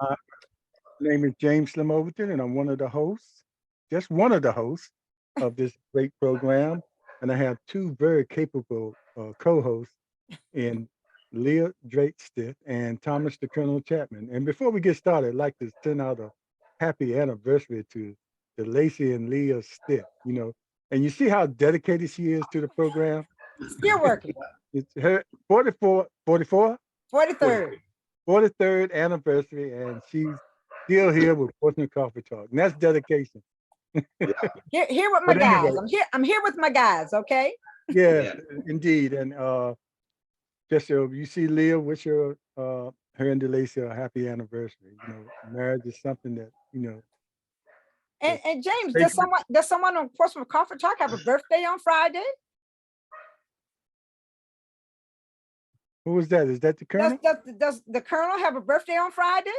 My name is James Slim Overton, and I'm one of the hosts, just one of the hosts of this great program. And I have two very capable co-hosts in Leah Drake Stiff and Thomas the Colonel Chapman. And before we get started, I'd like to send out a happy anniversary to Lacey and Leah Stiff, And you see how dedicated she is to the program? Still working. It's her 44, 43rd. 43rd anniversary, and she's still here with Portsmouth Coffee Talk. And that's dedication. Here with my But guys. anyway, I'm here with my guys, okay? yeah, indeed. And just so you see Leah, wish her and Delacey a happy anniversary. Marriage is something that, And James, sacred. does someone on Portsmouth Coffee Talk have a birthday on Friday? Who was that? Is that the Colonel? Does the Colonel have a birthday on Friday?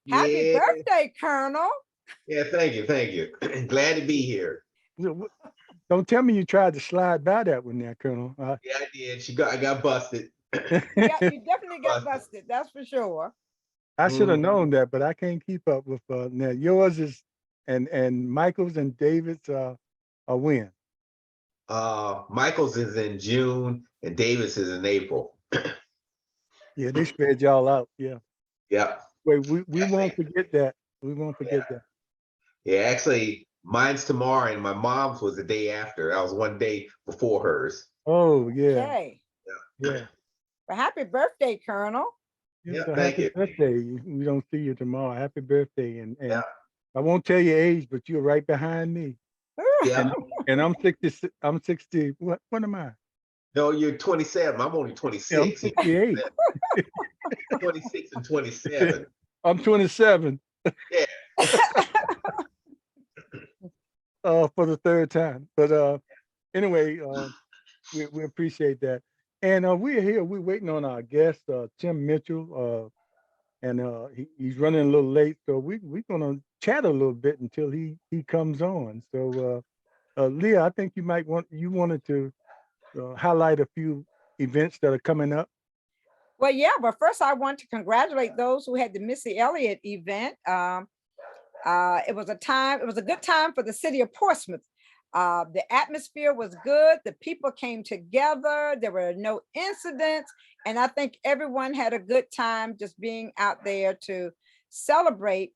Happy Yeah. birthday, Colonel. Yeah, thank you. Glad to be here. Don't tell me you tried to slide by that one there, Colonel. Yeah, I did. I got busted. Yeah, you definitely got busted. That's for sure. I should have known that, but I can't keep up with now. Yours is and Michael's and David's a when? Michael's is in June and Davis is in April. Yeah, they spread y'all out. Yeah. Yeah. Wait, we won't forget that. We won't forget that. Yeah, actually, mine's tomorrow, and my mom's was the day after. I was one day before hers. Oh yeah. Okay. Yeah. Well, happy birthday, Colonel. Yeah, So thank happy you. birthday. We don't see you tomorrow. Happy birthday. And Yeah. I won't tell your age, but you're right behind me. Yeah. And I'm 60. I'm 60. What am I? No, you're 27. I'm only 26. Yeah, I'm 68. 26 and 27. I'm 27. Yeah. For the third time. But anyway, we appreciate that. And we're here. We're waiting on our guest, Tim Mitchell. And he's running a little late, so we're gonna chat a little bit until he comes on. So Leah, I think you wanted to highlight a few events that are coming up. Well, yeah, but first I want to congratulate those who had the Missy Elliott event. It was a good time for the city of Portsmouth. The atmosphere was good. The people came together. There were no incidents. And I think everyone had a good time just being out there to celebrate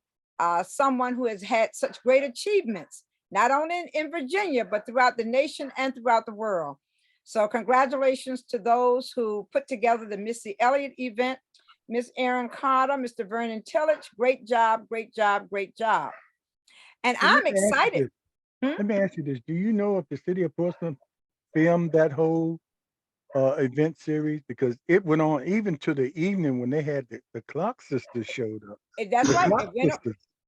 someone who has had such great achievements, not only in Virginia, but throughout the nation and throughout the world. So congratulations to those who put together the Missy Elliott event. Miss Erin Carter, Mr. Vernon Tillage, great job, great job, great job. And I'm excited. Let me ask you this. Do you know if the city of Portsmouth filmed that whole event series? Because it went on even to the evening when they had the Clock Sisters showed up. That's right.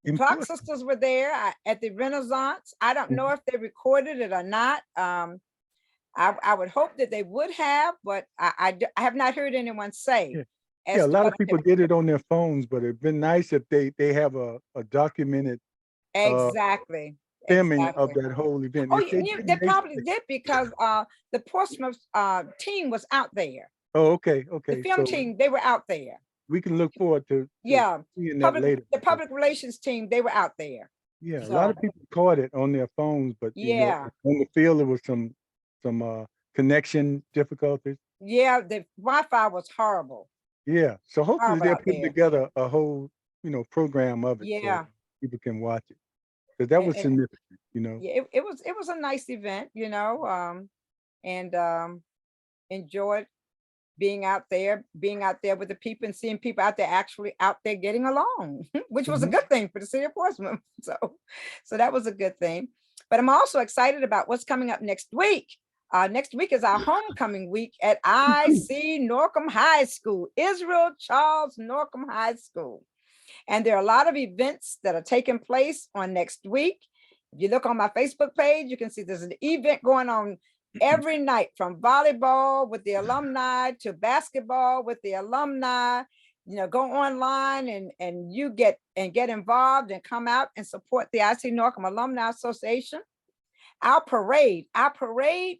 The Clock Sisters were there at the Renaissance. I don't know if they recorded it or not. I would hope that they would have, but I have not heard anyone say. Yeah, a lot of people did it on their phones, but it'd been nice if they have a documented exactly filming of that whole event. Oh, they probably did because the Portsmouth team was out there. Oh, okay. The film team, they were out there. We can look forward to seeing that later. The public relations team, they were out there. Yeah, a lot of people caught it on their phones, but on the field there was some connection difficulties. Yeah, the Wi-Fi was horrible. Yeah, so hopefully they're putting together a whole program of it, so people can watch it, because that was significant. Yeah, it was a nice event, and enjoyed being out there with the people and seeing people out there actually out there getting along, which was a good thing for the city of Portsmouth. So that was a good thing. But I'm also excited about what's coming up next week. Next week is our homecoming week at IC Norcom High School, Israel Charles Norcom High School. And there are a lot of events that are taking place on next week. If you look on my Facebook page, you can see there's an event going on every night, from volleyball with the alumni to basketball with the alumni. Go online and you get involved and come out and support the IC Norcom Alumni Association. Our parade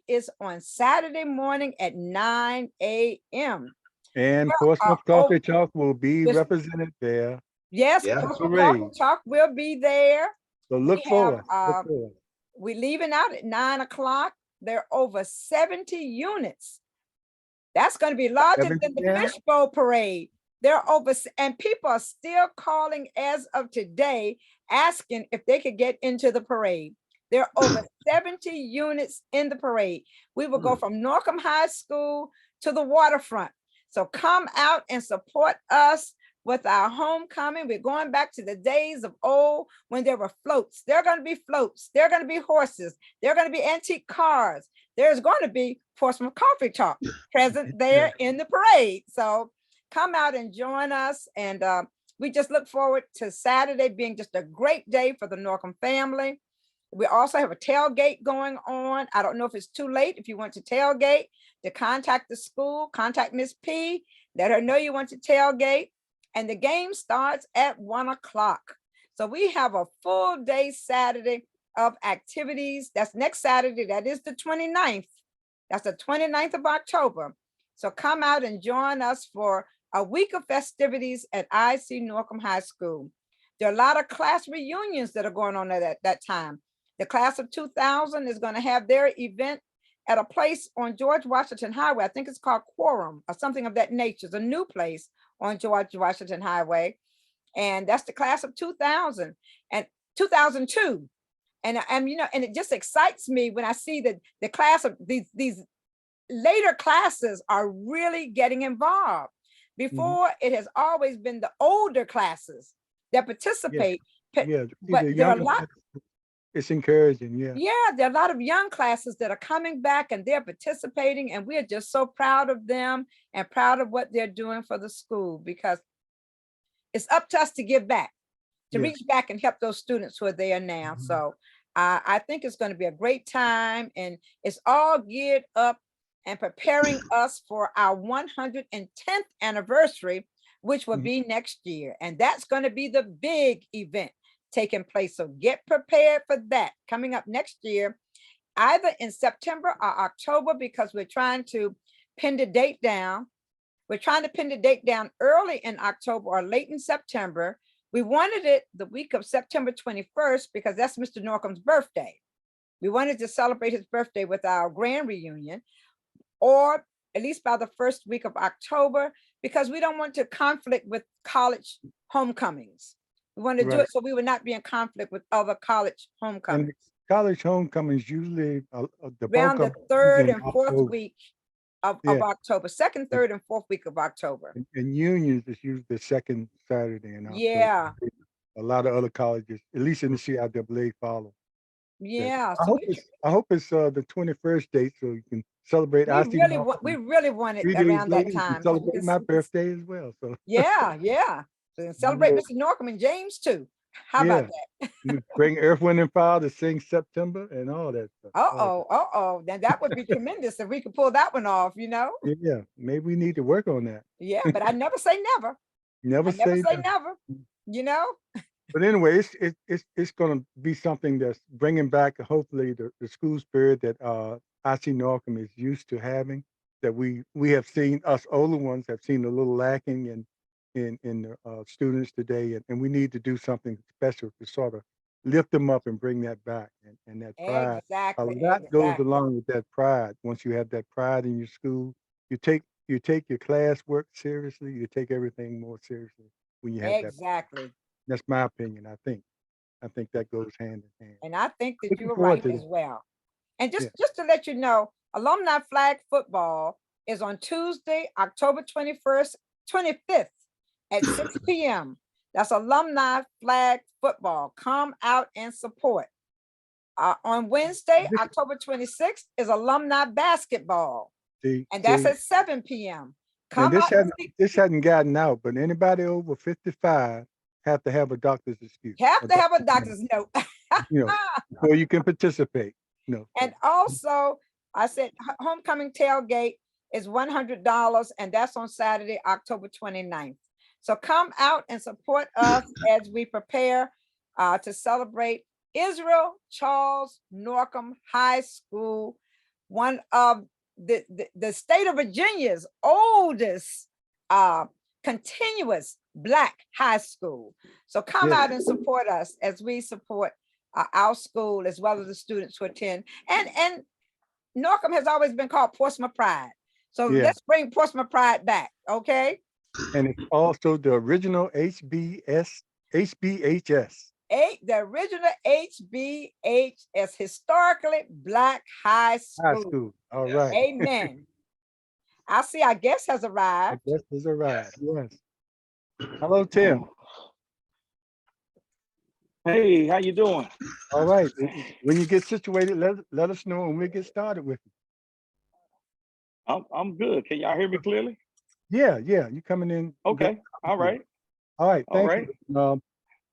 is on Saturday morning at 9 a.m. And Portsmouth Coffee Talk will be represented there. Yes, Yeah. Coastal Parade. Coffee Talk will be there. So We look have, forward. Look forward. we're leaving out at 9 o'clock. There are over 70 units. That's going to be larger 7 than the p.m.? Fishbowl Parade. There are and people are still calling as of today, asking if they could get into the parade. There are over 70 units in the parade. We will go from Norcom High School to the waterfront. So come out and support us with our homecoming. We're going back to the days of old when there were floats. There are going to be floats. There are going to be horses. There are going to be antique cars. There's going to be Portsmouth Coffee Talk present there in the parade. So come out and join us. And we just look forward to Saturday being just a great day for the Norcom family. We also have a tailgate going on. I don't know if it's too late. If you want to tailgate, to contact the school, contact Miss P, let her know you want to tailgate. And the game starts at 1 o'clock. So we have a full day Saturday of activities. That's next Saturday. That is the 29th. That's the 29th of October. So come out and join us for a week of festivities at IC Norcom High School. There are a lot of class reunions that are going on at that time. The class of 2000 is going to have their event at a place on George Washington Highway. I think it's called Quorum or something of that nature. It's a new place on George Washington Highway. And that's the class of 2000 and 2002. And you know, and it just excites me when I see that the class of these later classes are really getting involved. Before, it has always been the older classes that participate. Yeah. But there are a lot. It's encouraging. Yeah. Yeah, there are a lot of young classes that are coming back and they're participating, and we're just so proud of them and proud of what they're doing for the school, because it's up to us to give back, to reach back and help those students who are there now. So I think it's going to be a great time, and it's all geared up and preparing us for our 110th anniversary, which will be next year. And that's going to be the big event taking place. So get prepared for that coming up next year, either in September or October, because we're trying to pin the date down. We're trying to pin the date down early in October or late in September. We wanted it the week of September 21st because that's Mr. Norcom's birthday. We wanted to celebrate his birthday with our grand reunion, or at least by the first week of October, because we don't want to conflict with college homecomings. We want to do it so we would not be in conflict with other college homecomings. And college homecomings usually the Around bulk the of third in and fourth October. week of October, second, third, and fourth week of October. And unions is usually the second Saturday in October. Yeah. A lot of other colleges, at least in the CIAA, follow. Yeah. I So hope it's the 21st date so you can celebrate. we really want it 3 days around that later, you can time. celebrate my birthday as well. So Yeah. So celebrate Mr. Norcom and James too. How about that? We bring Earth, Wind, and Fire to sing September and all that stuff. Then that would be tremendous if we could pull that one off, you know? Yeah, maybe we need to work on that. Yeah, but I never say never. Never say never, you know? But anyway, it's going to be something that's bringing back, hopefully, the school spirit that IC Norcom is used to having. That we have seen, us older ones have seen a little lacking in the students today, and we need to do something special to sort of lift them up and bring that back, and that pride. Exactly. A lot goes along with that pride. Once you have that pride in your school, you take your classwork seriously. You take everything more seriously when you have that. Exactly. That's my opinion. I think that goes hand in hand. And I think that Looking you're forward right to as that. well. And just to let you know, alumni flag football is on Tuesday, October 25th at 6 p.m. That's alumni flag football. Come out and support. On Wednesday, October 26th is alumni basketball. And that's at 7 p.m. And this hadn't gotten out, but anybody over 55 have to have a doctor's excuse. Have to have a doctor's note. Before you can participate. And also, I said homecoming tailgate is $100, and that's on Saturday, October 29th. So come out and support us as we prepare to celebrate Israel Charles Norcom High School, one of the state of Virginia's oldest continuous Black High School. So come Yes. out and support us as we support our school as well as the students who attend. And Norcom has always been called Portsmouth Pride. So Yeah. let's bring Portsmouth Pride back, okay? And it's also the original HBHS. The original HBHS, historically Black High High School. school. All Yes. right. Amen. I see our guest has I arrived. guess has arrived. Yes. Hello, Tim. Hey, how you doing? All right. When you get situated, let us know and we'll get started with you. I'm good. Can y'all hear me clearly? Yeah. You coming in. good. Okay. All right. All right. All Thank right. you. All right.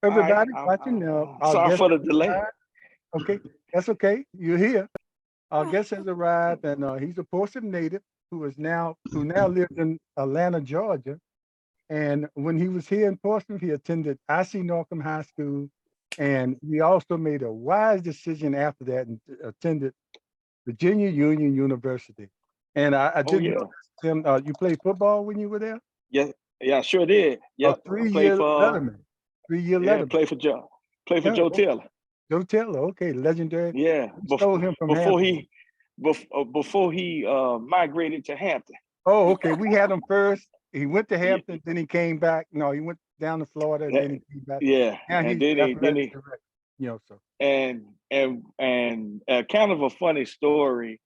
Everybody watching. Our Sorry guest for the has delay. arrived. Okay. That's okay. You're here. Our guest has arrived, and he's a Portsmouth native who now lives in Atlanta, Georgia. And when he was here in Portsmouth, he attended IC Norcom High School, and he also made a wise decision after that and attended Virginia Union University. And I Oh didn't yeah. know this, Tim. You played football when you were there? Yeah. Yeah, I sure did. A Yep. I played 3-year for letterman. 3-year yeah, letterman. play for Joe. Play for Yeah, Joe okay. Taylor. Joe Taylor. Okay, legendary. Yeah. We stole him from Before Hampton. he migrated to Hampton. Oh, okay. We had him first. He went to Hampton, then he came back. No, he went down to Florida, and then he came back. Yeah. Now And he's then he athletic director. So and kind of a funny story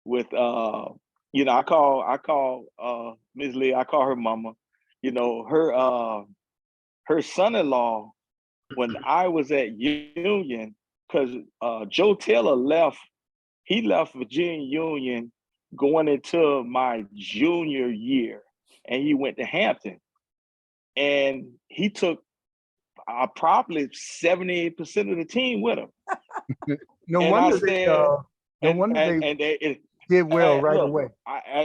with I call Ms. Lee, I call her mama. Her son-in-law, when I was at Union, because Joe Taylor left Virginia Union going into my junior year, and he went to Hampton, and he took probably 78% of the team with him. no And wonder I said, they did well right away.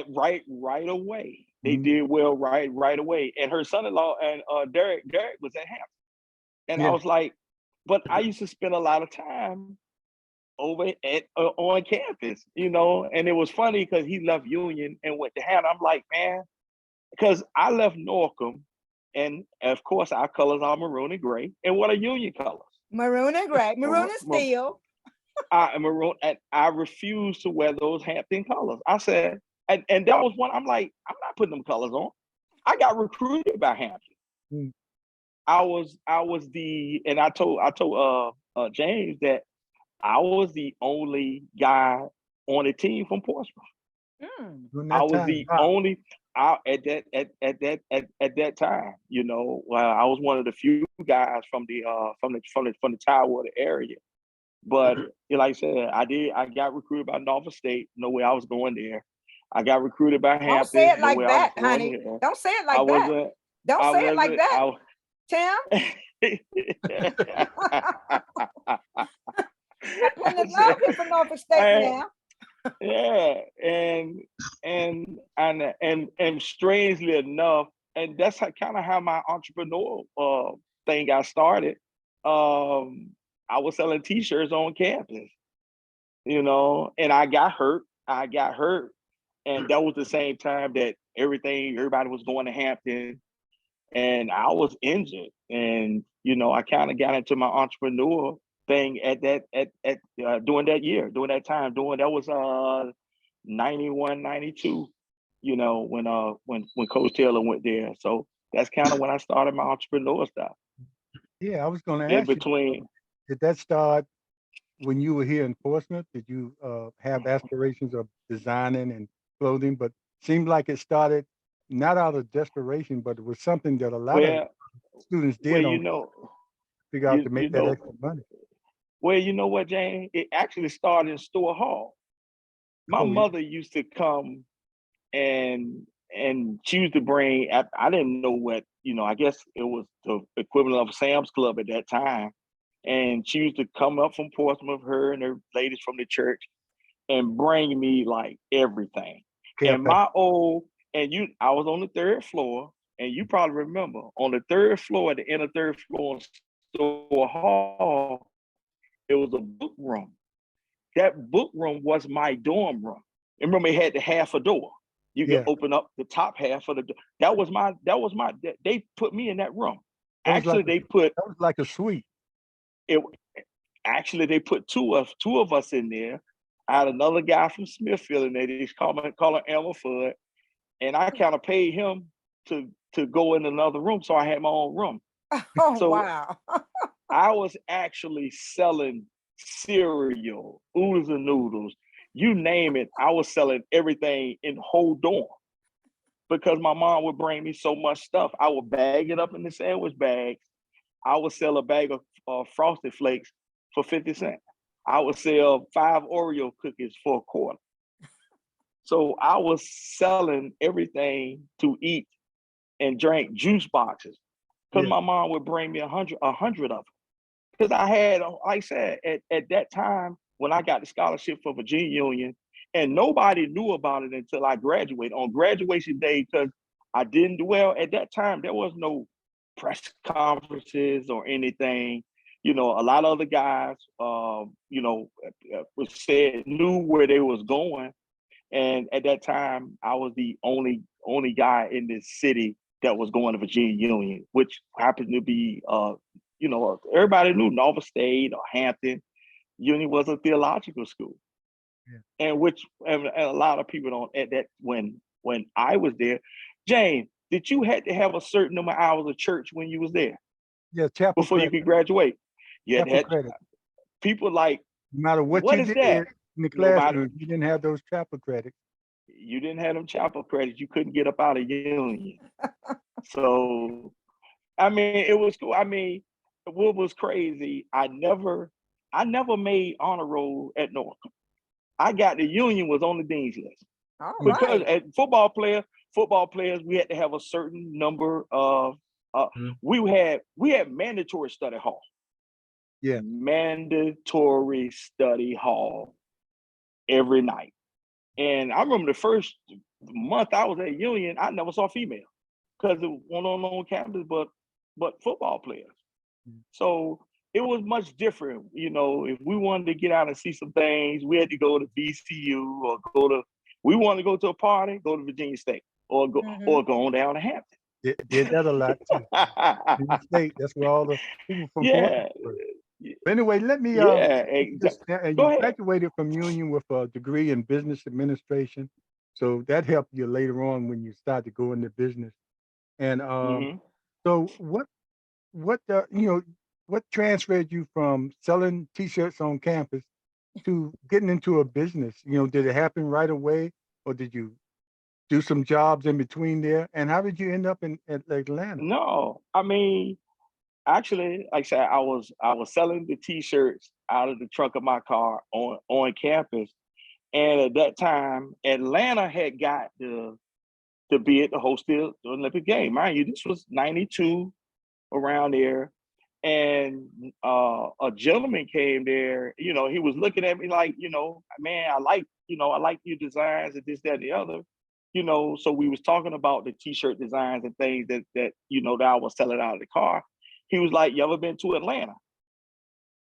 Right away. They did well right away. And her son-in-law and Derek was at Hampton. And I was like, but I used to spend a lot of time over on campus, and it was funny because he left Union and went to Hampton. I'm like, man, because I left Norcom, and of course our colors are maroon and gray. And what are Union colors? Maroon and gray, maroon and steel. Maroon, and I refuse to wear those Hampton colors. I said, and that was one. I'm like, I'm not putting them colors on. I got recruited by Hampton. I was and I told James that I was the only guy on the team from Portsmouth. I was the only at that time. I was one of the few guys from the Tidewater area. But like I said, I got recruited by Norfolk State. No way I was going there. I got recruited by Hampton. Don't say it like that, honey. Don't say it like that. Don't say it like that, Tim. I love him for Norfolk State now. Yeah, and strangely enough, and that's how my entrepreneurial thing got started. I was selling T-shirts on campus, and I got hurt. And that was the same time that everybody was going to Hampton, and I was injured. And I kind of got into my entrepreneur thing during that time. That was 91, 92. When Coach Taylor went there. So that's kind of when I started my entrepreneur stuff. Yeah, I was going to ask you. Did that start when you were here in Portsmouth? Did you have aspirations of designing and clothing? But seemed like it started not out of desperation, but it was something that a lot of students did figure out to make that extra money. Well, you know what, Jane? It actually started in Store Hall. My mother used to come and she used to bring, I didn't know what, I guess it was the equivalent of Sam's Club at that time. And she used to come up from Portsmouth, her and her ladies from the church, and bring me like everything. Yeah, and I was on the 3rd floor, and you probably remember on the 3rd floor, at the end of 3rd floor in Store Hall, it was a book room. That book room was my dorm room. And remember, it had the half a door. You can Yeah. open up the top half of the door. They put me in that room. That was like Actually, they put that was like a suite. it. Actually, they put two of us in there. I had another guy from Smithfield in there. They just call him Elmer Fudd, and I kind of paid him to go in another room, so I had my own room. Oh, So wow. I was actually selling cereal, oodles and noodles, you name it. I was selling everything in the whole dorm because my mom would bring me so much stuff. I would bag it up in the sandwich bags. I would sell a bag of Frosted Flakes for 50 cents. I would sell 5 Oreo cookies for a quarter. So I was selling everything to eat and drink juice boxes because Yeah. my mom would bring me 100 of them. Because I had, like I said, at that time when I got the scholarship for Virginia Union, and nobody knew about it until I graduated on graduation day because I didn't do well at that time. There was no press conferences or anything. You know, a lot of other guys, knew where they was going, and at that time, I was the only guy in this city that was going to Virginia Union, which happened to be, everybody knew Nova State or Hampton. Union was a theological school, Yeah. and a lot of people don't at that when I was there. James, did you had to have a certain number of hours of church when you was there Yeah, chapel before you credit. could graduate? You Chapel had credit. people like, No matter what what you is did that? in the No matter, classroom, you didn't have those chapel credits. you didn't have them chapel credits, you couldn't get up out of Union. So I mean, it was cool. I mean, what was crazy, I never made honor roll at North. I got the Union was on the dean's list All because right. as football players, we had to have a certain number of. Mhm. We had mandatory study hall. Yeah. Mandatory study hall every night, and I remember the first month I was at Union, I never saw female because it went on campus, but football players. Mhm. So it was much different. You know, if we wanted to get out and see some things, we had to go to VCU or we wanted to go to a party, go to Virginia State or Mhm. go on down to Hampton. Did that a lot too. Virginia State, that's where all the people from Yeah, Portland were. But anyway, let me yeah, just and go you ahead. graduated from Union with a degree in business administration. So that helped you later on when you started to go into business. And Hmm. so what transferred you from selling t-shirts on campus to getting into a business? Did it happen right away or did you do some jobs in between there? And how did you end up in at Atlanta? No, I mean, actually, like I said, I was selling the T-shirts out of the trunk of my car on campus, and at that time, Atlanta had got the bid to host the Olympic game. Mind you, this was '92 around there, and a gentleman came there. You know, he was looking at me like, man, I like your designs and this, that, and the other. You know, so we was talking about the T-shirt designs and things that that I was selling out of the car. He was like, "You ever been to Atlanta?"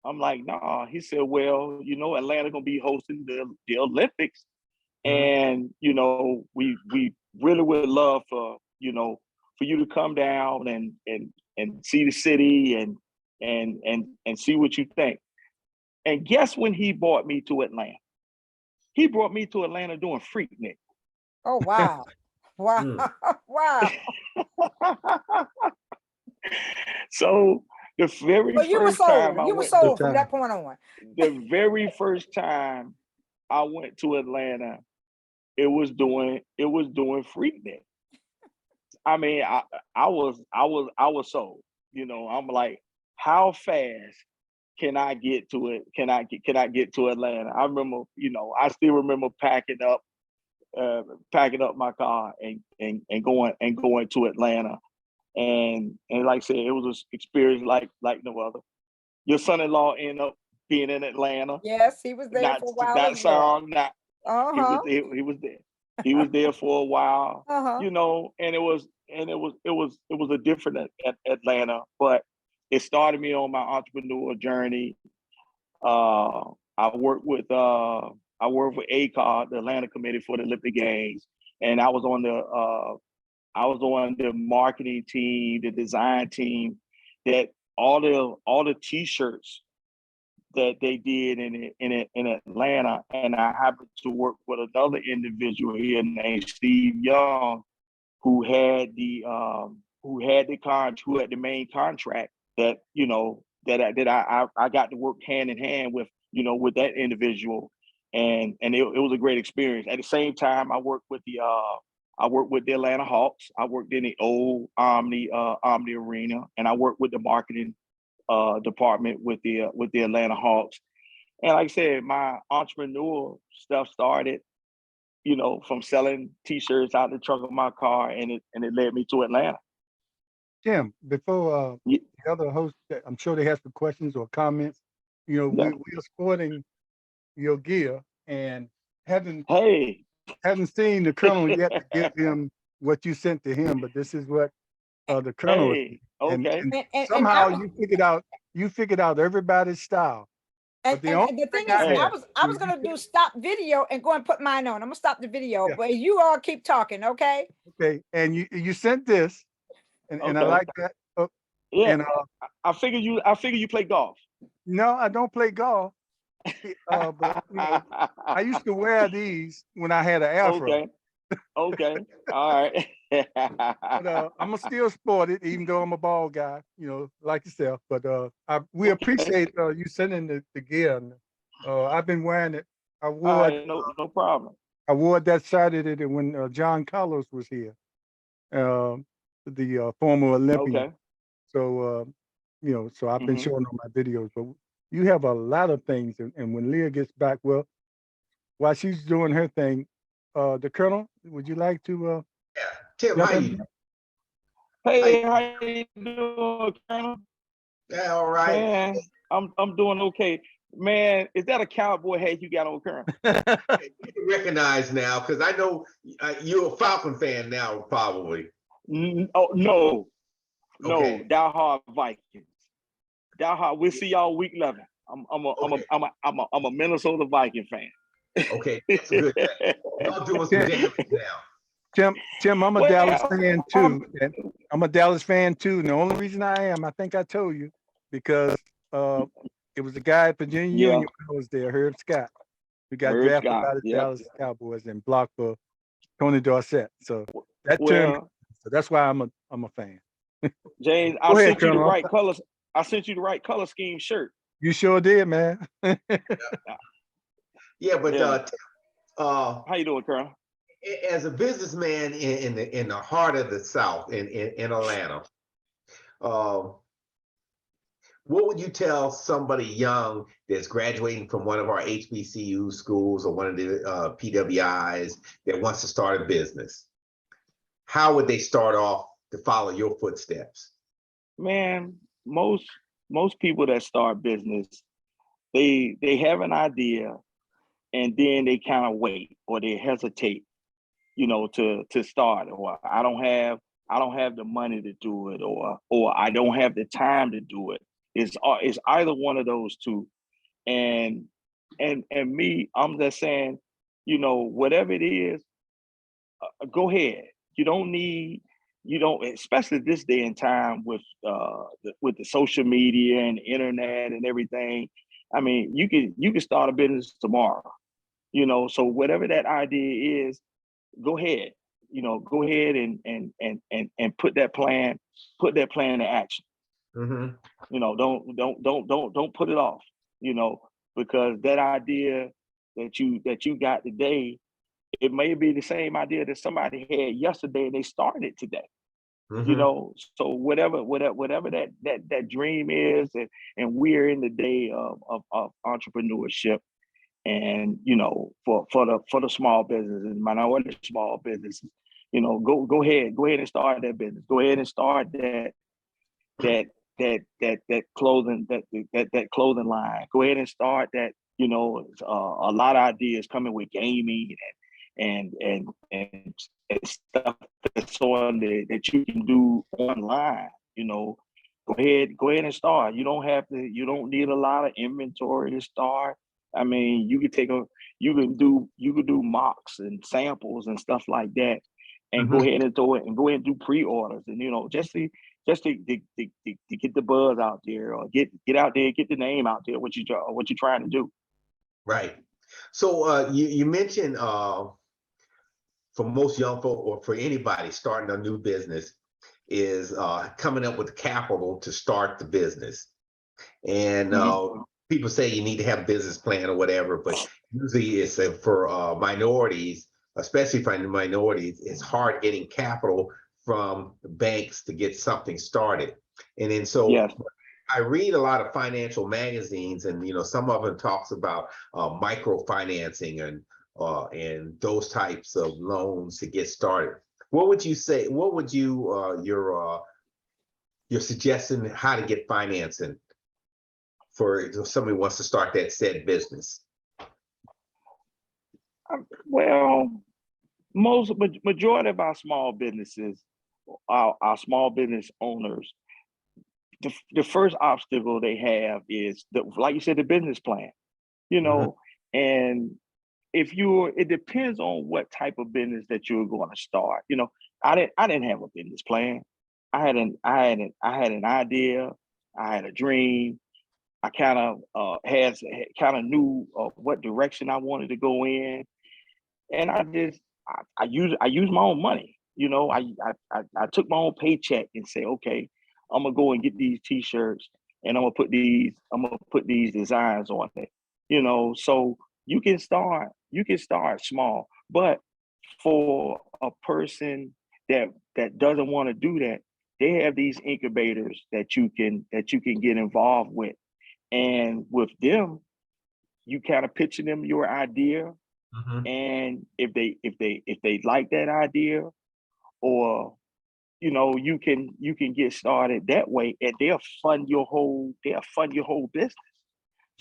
I'm like, "Nah." He said, "Well, Atlanta gonna be hosting the Olympics, Uh-huh. and we really would love for you to come down and see the city and see what you think." And guess when he brought me to Atlanta? He brought me to Atlanta doing Freaknik. Oh, wow. Wow. Mm. Wow. So the very Well, you were first time sold. I You were went, Good sold from time. that point on. the very first time I went to Atlanta, it was doing Freaknik. I mean, I was sold. I'm like, how fast can I get to it? Can I get to Atlanta? I remember, I still remember packing up my car and going to Atlanta. And like I said, it was an experience like no other. Your son-in-law ended up being in Atlanta. Yes, he was there for a while Not as well. sound not Uh-huh. he was there. He was there for a while, Uh-huh. and it was a different Atlanta, but it started me on my entrepreneurial journey. Uh, I worked with ACOG, the Atlanta Committee for the Olympic Games. and I was on the marketing team, the design team, that all the t-shirts that they did in Atlanta, and I happened to work with another individual here named Steve Young, who had the main contract that I got to work hand in hand with with that individual, and it was a great experience. At the same time, I worked with the Atlanta Hawks. I worked in the old Omni Arena, and I worked with the marketing department with the Atlanta Hawks. And like I said, my entrepreneur stuff started, from selling T-shirts out the trunk of my car, and it led me to Atlanta. Jim, before Yeah. the other host, I'm sure they have some questions or comments. Yeah. We are sporting your gear and haven't Hey, seen the Colonel yet to give him what you sent to him, but this is what the Colonel hey, and, okay. And somehow that was- you figured out everybody's style. But the only the thing thing is, I have, I was gonna do stop video and go and put mine on. I'm gonna stop the video, Yeah. but you all keep talking, okay? okay, and you sent this, and I Okay. like that. Yeah, And I figure you play golf. no, I don't play golf. But I used to wear these when I had an afro. Okay. All right. But I'm gonna still sport it, even though I'm a bald guy, like yourself. But we appreciate you sending the gear. And, I've been wearing it. I All wore right, no problem. I wore it that Saturday when John Carlos was here, the former Olympian. Okay. So so I've been Mhm. showing on my videos. But you have a lot of things, and when Leah gets back, well, while she's doing her thing, the Colonel, would you like to? Yeah. Tim, jump how in? you? Hey, how you doing, Colonel? Yeah, all right. Man, I'm doing okay. Man, is that a cowboy hat you got on, Colonel? You can recognize now because I know you're a Falcon fan now, probably. Oh no, Okay. Die Hard Vikings. Die Hard. We'll see y'all week 11. Okay. I'm a Minnesota Viking fan. Okay, that's a good thing. Y'all doing some damage now. Tim, I'm a Well, Dallas fan too. And I'm a Dallas fan too. And the only reason I am, I think I told you, because it was a guy at Virginia Yeah. Union when I was there, Herb Scott, who got Herb drafted Scott, by the yep. Dallas Cowboys and blocked for Tony Dorsett. So that Well, so that's why I'm a fan. James, Go ahead, sent you the Colonel. right colors. I sent you the right color scheme shirt. You sure did, man. Yeah, but Yeah. how you doing, Colonel? As a businessman in the heart of the South in Atlanta, what would you tell somebody young that's graduating from one of our HBCU schools or one of the PWIs that wants to start a business? How would they start off to follow your footsteps? Man, most people that start business, they have an idea and then they kind of wait or they hesitate, to start, or I don't have the money to do it, or I don't have the time to do it. It's either one of those two. And me, I'm just saying, whatever it is, go ahead. You don't, especially this day and time with the social media and the internet and everything. I mean, you can start a business tomorrow, so whatever that idea is, go ahead, go ahead and put that plan into action. Mm-hmm. Don't put it off, because that idea that you got today, it may be the same idea that somebody had yesterday and they started today. Mm-hmm. So whatever that dream is, and we're in the day of entrepreneurship, and for the small businesses and minority small businesses, go ahead and start that business. Go ahead and start that clothing that clothing line. Go ahead and start that. A lot of ideas coming with gaming and stuff that's on that you can do online. Go ahead and start. You don't need a lot of inventory to start. I mean, you could do mocks and samples and stuff like that, and go Mhm. ahead and throw it and go ahead and do pre-orders, and just to get the buzz out there, or get out there, get the name out there, what you're trying to do. Right. So you mentioned for most young folk or for anybody starting a new business is coming up with capital to start the business. And people say you need to have a business plan or whatever, but usually it's for minorities, especially for minorities, it's hard getting capital from banks to get something started. And then so Yes. I read a lot of financial magazines, and some of them talks about microfinancing and those types of loans to get started. What would you say? What would you your suggestion how to get financing for if somebody wants to start that said business? Well, majority of our small businesses, our small business owners, the first obstacle they have is like you said, the business plan. And it depends on what type of business that you're going to start. I didn't have a business plan. I had an idea. I had a dream. I kind of knew what direction I wanted to go in, and I used my own money. I took my own paycheck and say, okay, I'm gonna go and get these T-shirts, and I'm gonna put these designs on it. So you can start small, but for a person that doesn't want to do that, they have these incubators that you can get involved with, and with them, you kind of pitching them your idea, and if they like that idea, or you can get started that way, and they'll fund your whole business.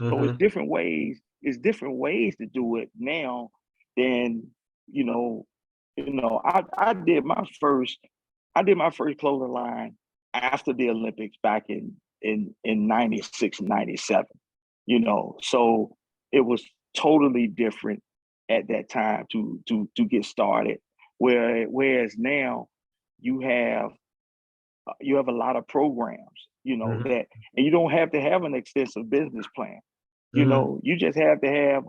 So it's different ways to do it now than I did my first clothing line after the Olympics back in 96, 97. So it was totally different at that time to get started. Whereas now you have a lot of programs, that, and you don't have to have an extensive business plan. You just have to have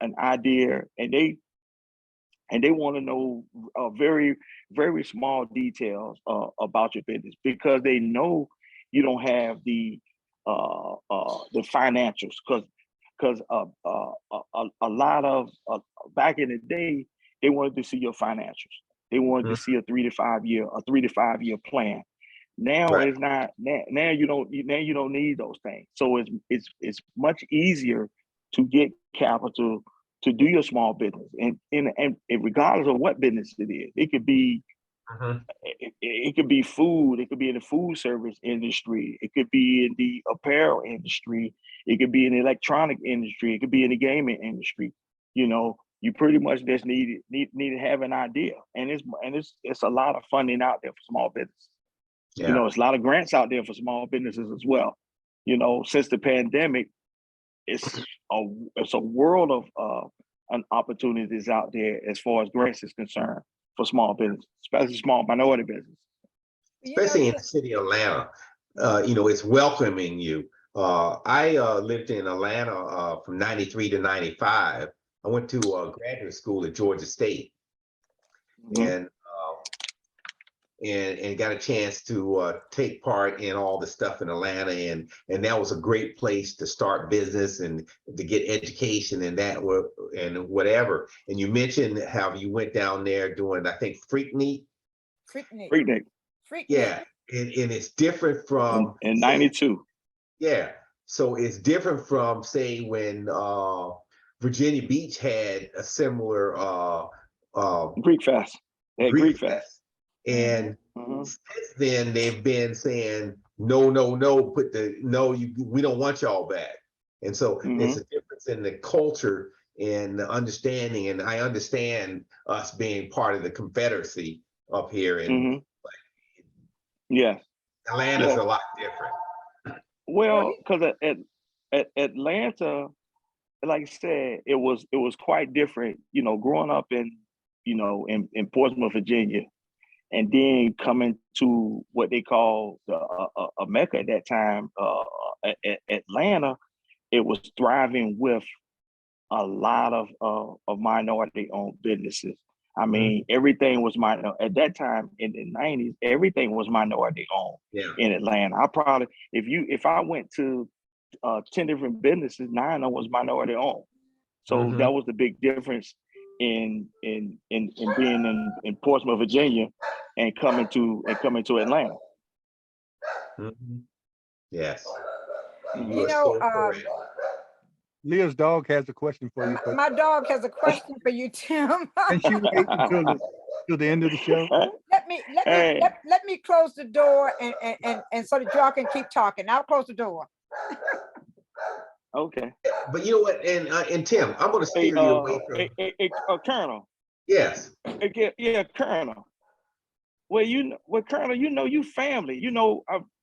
an idea, and they want to know very, very small details about your business, because they know you don't have the financials, because a lot of back in the day, they wanted to see your financials. They wanted to see a 3 to 5 year plan. Now Right. it's not. Now you don't need those things. So it's much easier to get capital to do your small business, and regardless of what business it is, it could be it could be food, it could be in the food service industry, it could be in the apparel industry, it could be in the electronic industry, it could be in the gaming industry. You pretty much just need to have an idea, and it's a lot of funding out there for small business. Yeah. It's a lot of grants out there for small businesses as well. Since the pandemic, it's a world of opportunities out there as far as grants is concerned for small business, especially small minority business. Especially in the city of Atlanta, it's welcoming you. I lived in Atlanta from 93 to 95. I went to graduate school at Georgia State, and got a chance to take part in all the stuff in Atlanta, and that was a great place to start business and to get education and and whatever. And you mentioned how you went down there doing, I think, Freaknik. Freaknik. Yeah, and it's different from in 92. Yeah, so it's different from, say, when Virginia Beach had a similar Greek Fest. Greek Fest. And since then they've been saying no, no, no, we don't want y'all back. And so it's a difference in the culture and the understanding. And I understand us being part of the Confederacy up here in Atlanta's a lot different. Well, because at Atlanta, like I said, it was quite different, growing up in Portsmouth, Virginia, and then coming to what they call a Mecca at that time, Atlanta. It was thriving with a lot of minority-owned businesses. I mean, everything was at that time in the 90s, everything was minority-owned in Atlanta. If I went to 10 different businesses, 9 of them was minority-owned. So that was the big difference in being in Portsmouth, Virginia, and coming to Atlanta. Yes, you You are know, so correct. Leah's dog has a question for you, but my dog has a question for you, Tim. can she wait till the end of the show? Let me close the door and so that y'all can keep talking. I'll close the door. Okay. But you know what? And Tim, I'm going to steer you away from. Colonel. Yes. Yeah, Colonel. Well, Colonel, you family.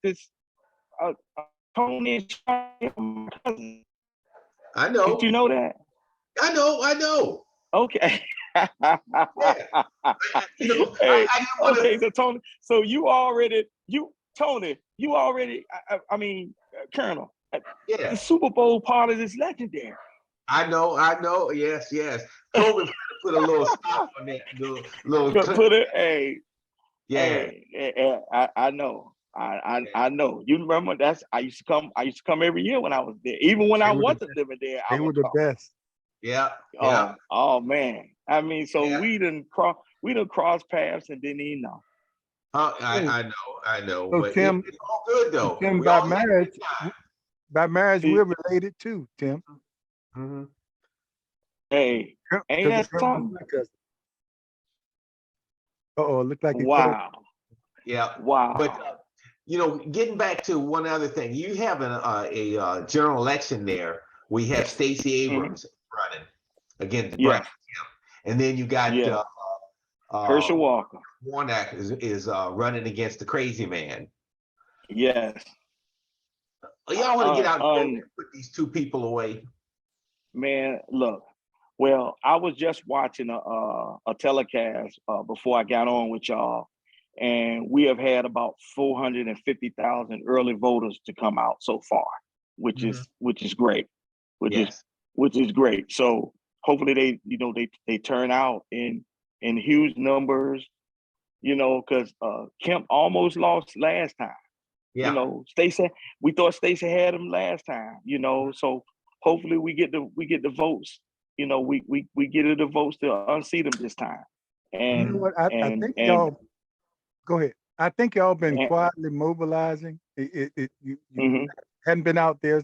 This Tony and cousin. I know. Did you know that? I know. Okay. Yeah. Hey, I didn't want to. okay, so Tony, so Tony, I mean, Colonel, Yeah. the Super Bowl part is legendary. I know. Yes. Tobin put a little stop on that. Put it, hey, Yeah. I know. I know. You remember I used to come every year when I was there. Even when I wasn't living there, I They were would the come. best. Yeah. Oh man. I mean, so we didn't cross paths and didn't even know. I know. So But Tim, it's all good though. Tim, We all had a good time. by marriage, we're related too, Tim. Hey, ain't that something? Uh-oh, look like Wow. Yeah. Wow. But getting back to one other thing, you have a general election there. We have Stacey Abrams running against Brian Kemp, and then you got Herschel Walker. Warnock is running against the crazy man. Yes. Y'all want to get out there and put these two people away? Man, look. Well, I was just watching a telecast before I got on with y'all, and we have had about 450,000 early voters to come out so far, which is great, which is great. So hopefully they turn out in huge numbers, because Kemp almost lost last time. Yeah. We thought Stacey had him last time. So hopefully we get the votes. We get the votes to unseat him this time. And you know what? I think y'all go ahead. I think y'all been quietly mobilizing. You hadn't been out there,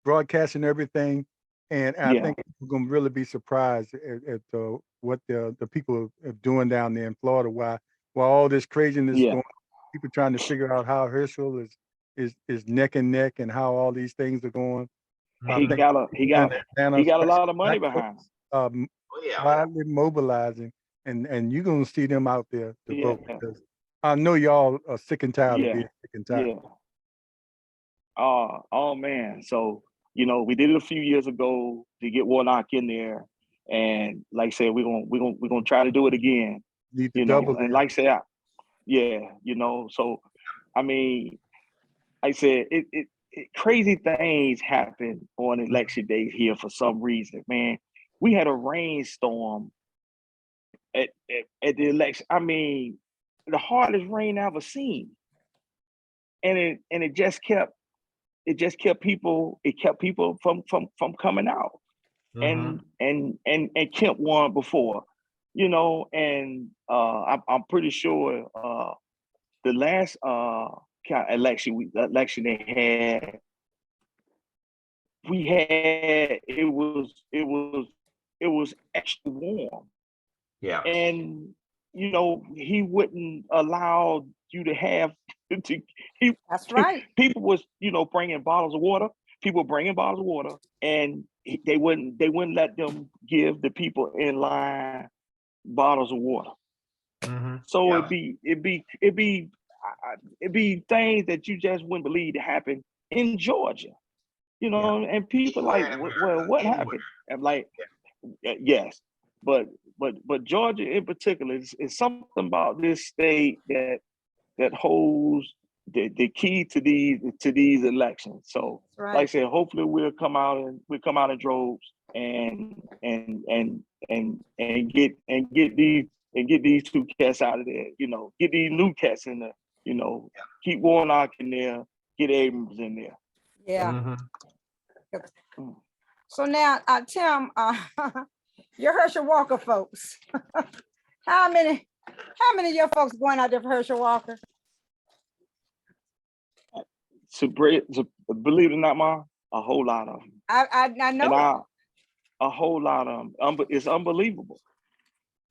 broadcasting everything, and I think we're gonna really be surprised at what the people are doing down there in Florida. While all this craziness is going on, people trying to figure out how Herschel is neck and neck, and how all these things are going. He got a lot of money behind him. Quietly mobilizing, and you're gonna see them out there to vote, because I know y'all are sick and tired of being sick and tired. Yeah. Oh man. So we did it a few years ago to get Warnock in there, and like I said, we're gonna try to do it again. Need to double and like I said, So I mean, like I said, crazy things happen on election day here for some reason, man. We had a rainstorm at the election. I mean, the hardest rain I ever seen, and it just kept people from coming out. And Kemp won before, and I'm pretty sure the last election they had, it was extra warm. Yeah. And he wouldn't allow you to have That's right. People was bringing bottles of water. People bringing bottles of water, and they wouldn't let them give the people in line bottles of water. So it'd be things that you just wouldn't believe to happen in Georgia. you know, and people like, well, what happened? I'm like, yes, but Georgia in particular is something about this state that holds the key to these elections. So, Right. like I said, hopefully we'll come out in droves and get these two cats out of there. You know, get these new cats in there. You know, keep Warnock in there, get Abrams in there. Yeah. So now, Tim, your Herschel Walker folks, how many of your folks going out there for Herschel Walker? To believe it or not, Ma, a whole lot of them. I know. A whole lot of them. It's unbelievable.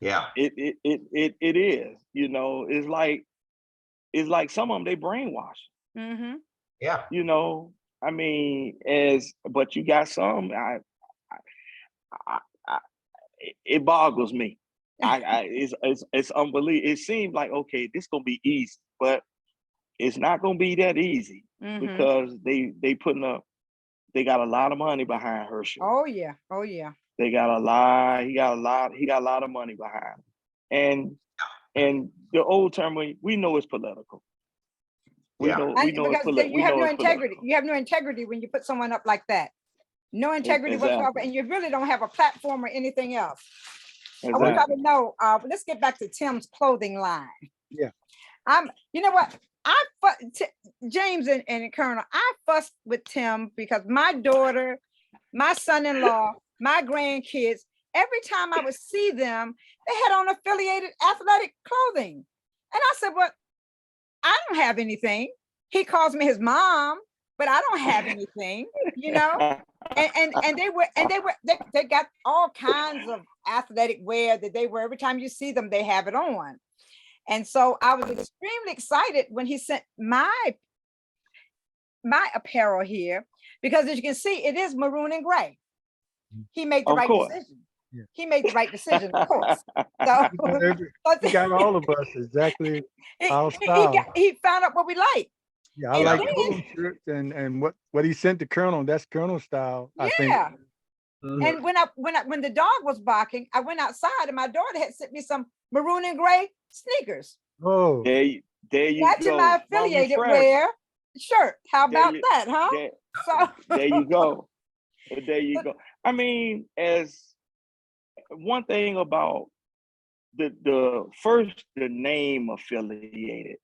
Yeah. It is. You know, it's like some of them they brainwash. Mm-hmm. Yeah. You know, I mean, but you got some. It boggles me. It's unbelievable. It seems like, okay, this gonna be easy, but it's not gonna be that easy because they got a lot of money behind Herschel. Oh yeah. Oh yeah. He got a lot of money behind him. And the old term, we know it's political. We know it's political. You have no integrity. You have no integrity when you put someone up like that. No integrity whatsoever, and you really don't have a platform or anything else. Exactly. I want y'all to know. Let's get back to Tim's clothing line. Yeah. You know what? James and Colonel, I fussed with Tim because my daughter, my son-in-law, my grandkids, every time I would see them, they had on affiliated athletic clothing. And I said, well, I don't have anything. He calls me his mom, but I don't have anything, you know? And they got all kinds of athletic wear that they wear. Every time you see them, they have it on. And so I was extremely excited when he sent my apparel here, because as you can see, it is maroon and gray. He made the right decision. Yeah. He made the right decision, of course. So he got all of us exactly our style. He found out what we like. Yeah, I like polo shirts and what he sent to Colonel. That's Colonel style. I think. And when the dog was barking, I went outside and my daughter had sent me some maroon and gray sneakers. Oh, there you That's go. In my affiliated wear shirt. How about that, huh? There you go. There you go. I mean, as one thing about the name affiliated,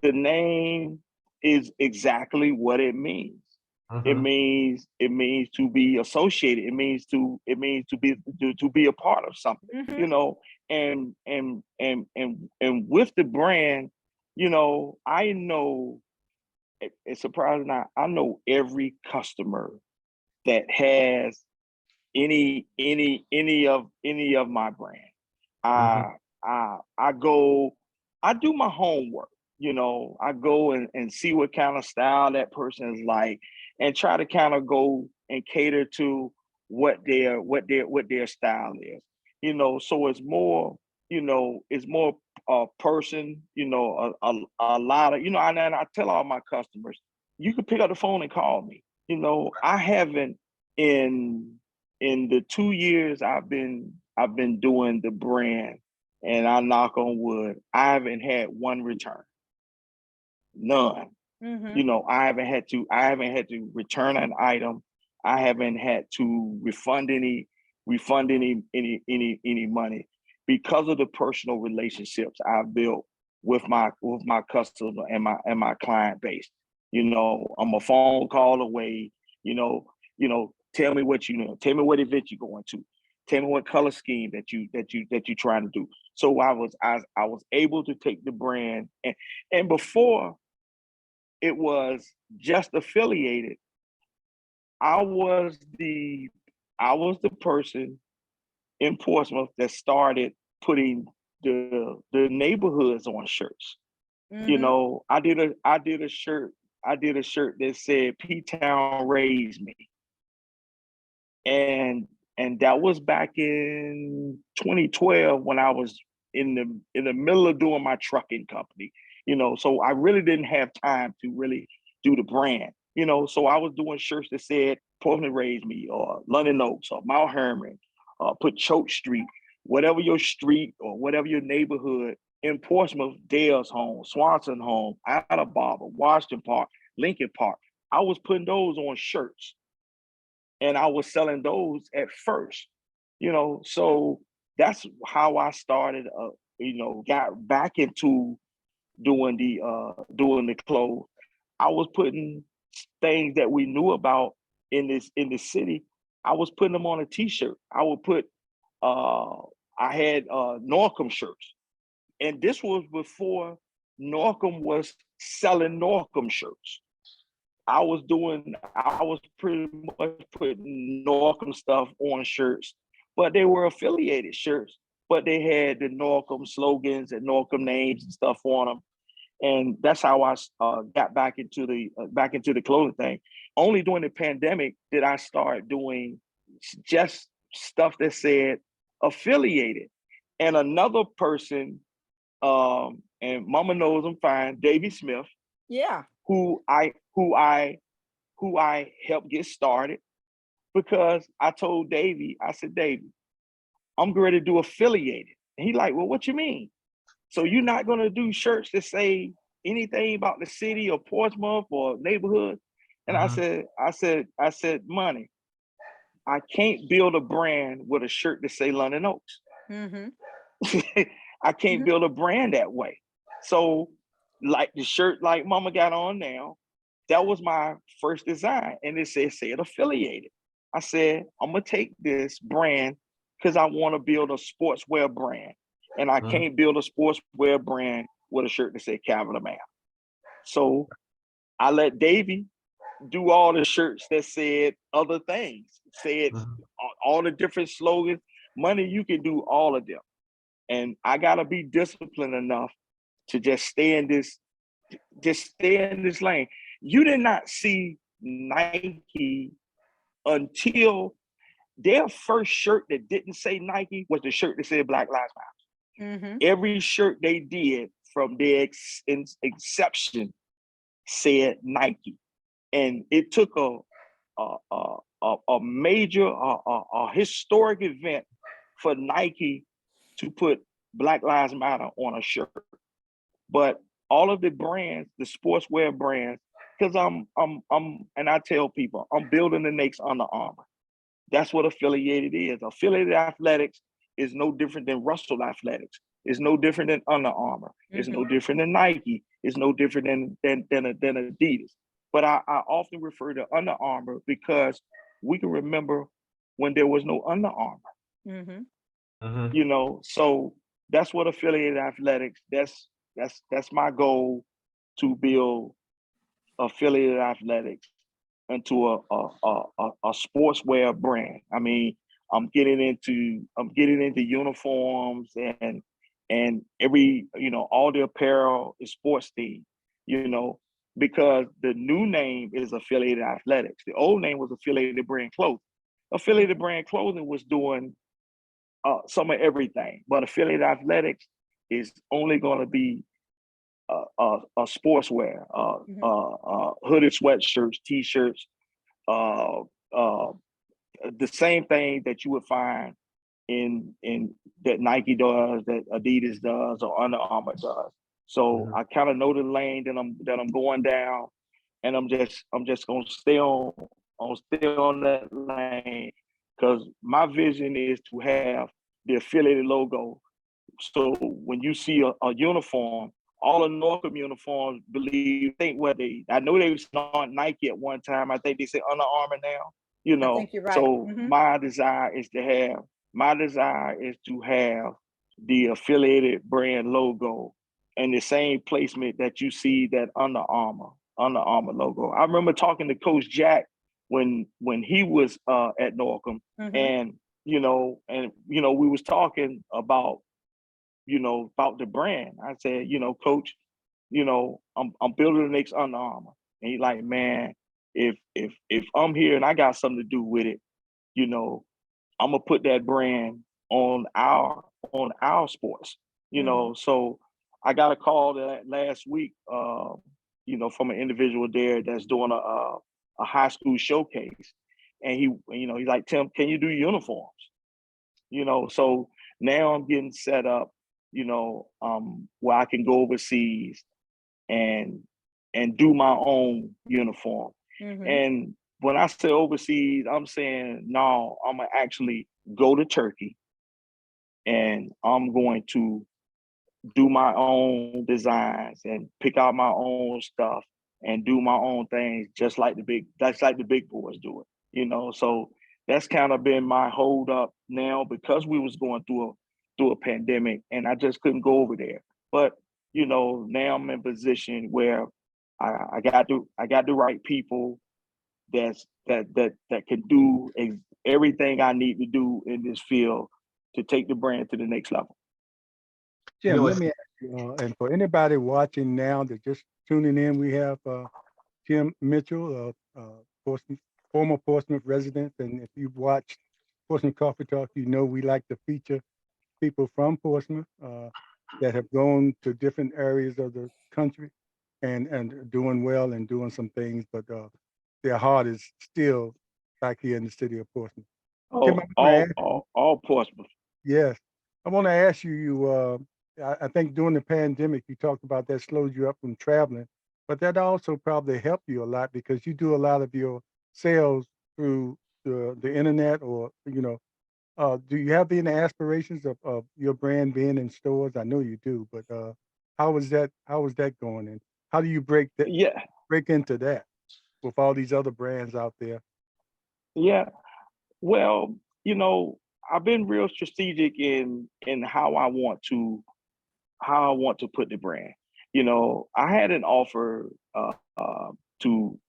the name is exactly what it means. It means to be associated. It means to be a part of something, you know, and with the brand, you know, I know, it's surprising not, I know every customer that has any of my brand. I do my homework, you know, I go and see what kind of style that person is like and try to kind of go and cater to what their style is, you know. So it's more, you know, it's more a person, you know, a lot of, you know, and I tell all my customers, you can pick up the phone and call me. You know, I haven't in the 2 years I've been doing the brand, and I knock on wood, I haven't had one return. None. You know, I haven't had to return an item. I haven't had to refund any money because of the personal relationships I've built with my customer and my client base. You know, I'm a phone call away, you know, tell me what you know, tell me what event you're going to, tell me what color scheme that you're trying to do. So I was able to take the brand, and before it was just affiliated, I was the person in Portsmouth that started putting the neighborhoods on shirts. You know, I did a shirt that said P-Town raised me. And that was back in 2012 when I was in the middle of doing my trucking company, you know, so I really didn't have time to really do the brand. So I was doing shirts that said Portland raised me, or London Oaks, or Mount Herman, put Choate Street, whatever your street or whatever your neighborhood in Portsmouth, Dale's home, Swanson home, Ada Barber, Washington Park, Lincoln Park. I was putting those on shirts, and I was selling those at first, so that's how I started, got back into doing the clothes. I was putting things that we knew about in the city. I was putting them on a t-shirt. I would put I had Norcom shirts. And this was before Norcom was selling Norcom shirts. I was pretty much putting Norcom stuff on shirts, but they were affiliated shirts, but they had the Norcom slogans and Norcom names and stuff on them. And that's how I got back into the clothing thing. Only during the pandemic did I start doing just stuff that said affiliated. And another person, and Mama knows I'm fine, Davy Smith, Yeah. who I helped get started, because I told Davy, I said, Davy, I'm ready to do affiliated. And he like, well, what you mean? So you're not gonna do shirts that say anything about the city or Portsmouth or neighborhood? And I said, money, I can't build a brand with a shirt that say London Oaks. Mm-hmm. I can't build a brand that way. So like the shirt like Mama got on now, that was my first design. And it said affiliated. I said, I'm gonna take this brand because I want to build a sportswear brand. And I can't build a sportswear brand with a shirt that said Cavalier Man. So I let Davey do all the shirts that said other things, said all the different slogans. Money, you can do all of them. And I gotta be disciplined enough to just stay in this lane. You did not see Nike until their first shirt that didn't say Nike was the shirt that said Black Lives Matter. Mm-hmm. Every shirt they did from their inception said Nike, and it took a major, historic event for Nike to put Black Lives Matter on a shirt. But all of the brands, the sportswear brands, because and I tell people, I'm building the next Under Armour. That's what affiliated is. Affiliated athletics is no different than Russell Athletics. It's no different than Under Armour. It's no different than Nike. It's no different than Adidas. But I often refer to Under Armour because we can remember when there was no Under Armour. So that's what affiliated athletics. That's my goal, to build affiliated athletics into a sportswear brand. I mean, I'm getting into uniforms and every, all the apparel is sports themed, because the new name is affiliated athletics. The old name was affiliated brand clothing. Affiliated brand clothing was doing some of everything, but affiliated athletics is only going to be sportswear, hooded sweatshirts, t-shirts, the same thing that you would find in that Nike does, that Adidas does, or Under Armour does. So I kind of know the lane that I'm going down, and I'm just gonna stay on that lane, because my vision is to have the affiliated logo. So when you see a uniform, all the Norcom uniforms I know they was on Nike at one time. I think they say Under Armour now, I think you're right. So my desire is to have the affiliated brand logo and the same placement that you see that Under Armour logo. I remember talking to Coach Jack when he was at Norcom, and we was talking about the brand. I said, Coach, I'm building the next Under Armour. And he's like, man, if I'm here and I got something to do with it, I'm gonna put that brand on our sports. So I got a call that last week from an individual there that's doing a high school showcase, and he's like, Tim, can you do uniforms? So now I'm getting set up, where I can go overseas and do my own uniform. Mhm. And when I say overseas, I'm saying, no, I'm gonna actually go to Turkey and I'm going to do my own designs and pick out my own stuff and do my own things, that's like the big boys do it. So that's kind of been my hold up now, because we was going through a pandemic and I just couldn't go over there. But now I'm in a position where I got the right people that can do everything I need to do in this field to take the brand to the next level. Jim, let it's me ask you, and for anybody watching now that just tuning in, we have Tim Mitchell, Portsmouth, former Portsmouth resident. And if you've watched Portsmouth Coffee Talk, you know we like to feature people from Portsmouth that have gone to different areas of the country and doing well and doing some things, but their heart is still back here in the city of Portsmouth. Tim, Oh, I want to ask all Portsmouth. Yes. I want to ask you, I think during the pandemic, you talked about that slowed you up from traveling, but that also probably helped you a lot because you do a lot of your sales through the internet or, do you have any aspirations of your brand being in stores? I know you do, but how is that going? And how do you Yeah, break into that with all these other brands out there? yeah. Well, I've been real strategic in how I want to put the brand. I had an offer to,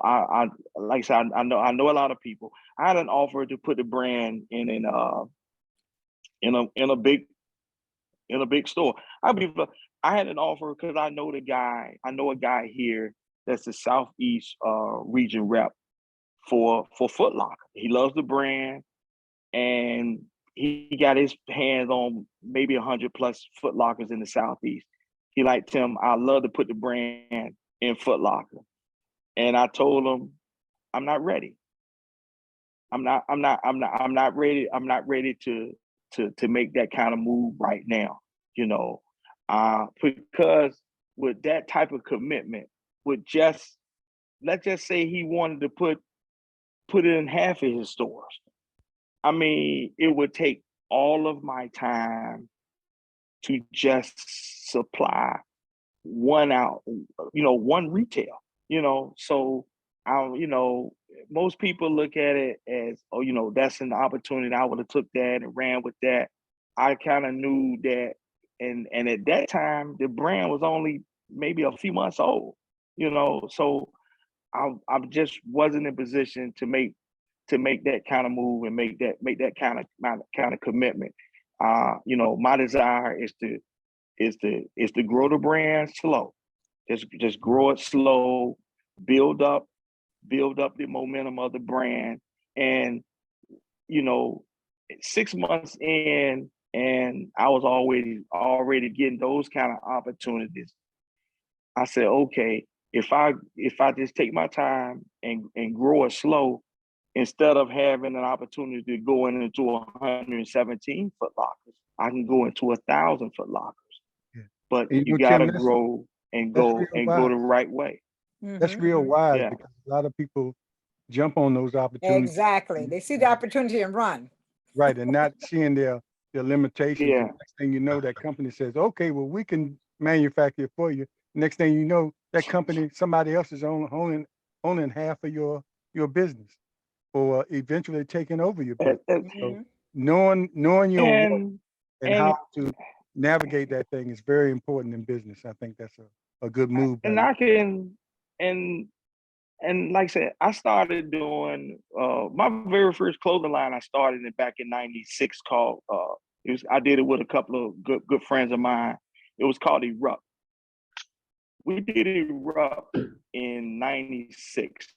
I like I said, I know a lot of people. I had an offer to put the brand in a big store. I believe I had an offer because I know a guy here that's the Southeast region rep for Foot Locker. He loves the brand, and he got his hands on maybe 100 plus Foot Lockers in the Southeast. He like, Tim, I love to put the brand in Foot Locker. And I told him, I'm not ready. I'm not ready. I'm not ready to make that kind of move right now, because with that type of commitment, with just, let's just say he wanted to put it in half of his stores. I mean, it would take all of my time to just supply one retail, So most people look at it as, oh, that's an opportunity. I would have took that and ran with that. I kind of knew that, and at that time, the brand was only maybe a few months old, So I just wasn't in position to make that kind of move and make that kind of commitment. My desire is to grow the brand slow. Just grow it slow, build up the momentum of the brand. And, you know, 6 months in, and I was already getting those kind of opportunities. I said, okay, if I just take my time and grow it slow, instead of having an opportunity to go into 117 Foot Lockers, I can go into 1,000 Foot Lockers. Yeah. But And you Tim, gotta grow and that's go real wise. the right way. That's Mhm. real wise Yeah. because a lot of people jump on those opportunities. Exactly. They see the opportunity and run. Right, and not seeing their limitations. Yeah. And next thing you know, that company says, "Okay, well, we can manufacture it for you." Next thing you know, that company, somebody else is owning half of your business, or eventually taking over your And business. and, So Mhm. knowing your work and and how and to navigate that thing is very important in business. I think that's a good move by and you. I can and and like I said, I started doing my very first clothing line. I started it back in '96 called I did it with a couple of good friends of mine. It was called Erupt. We did Erupt in '96.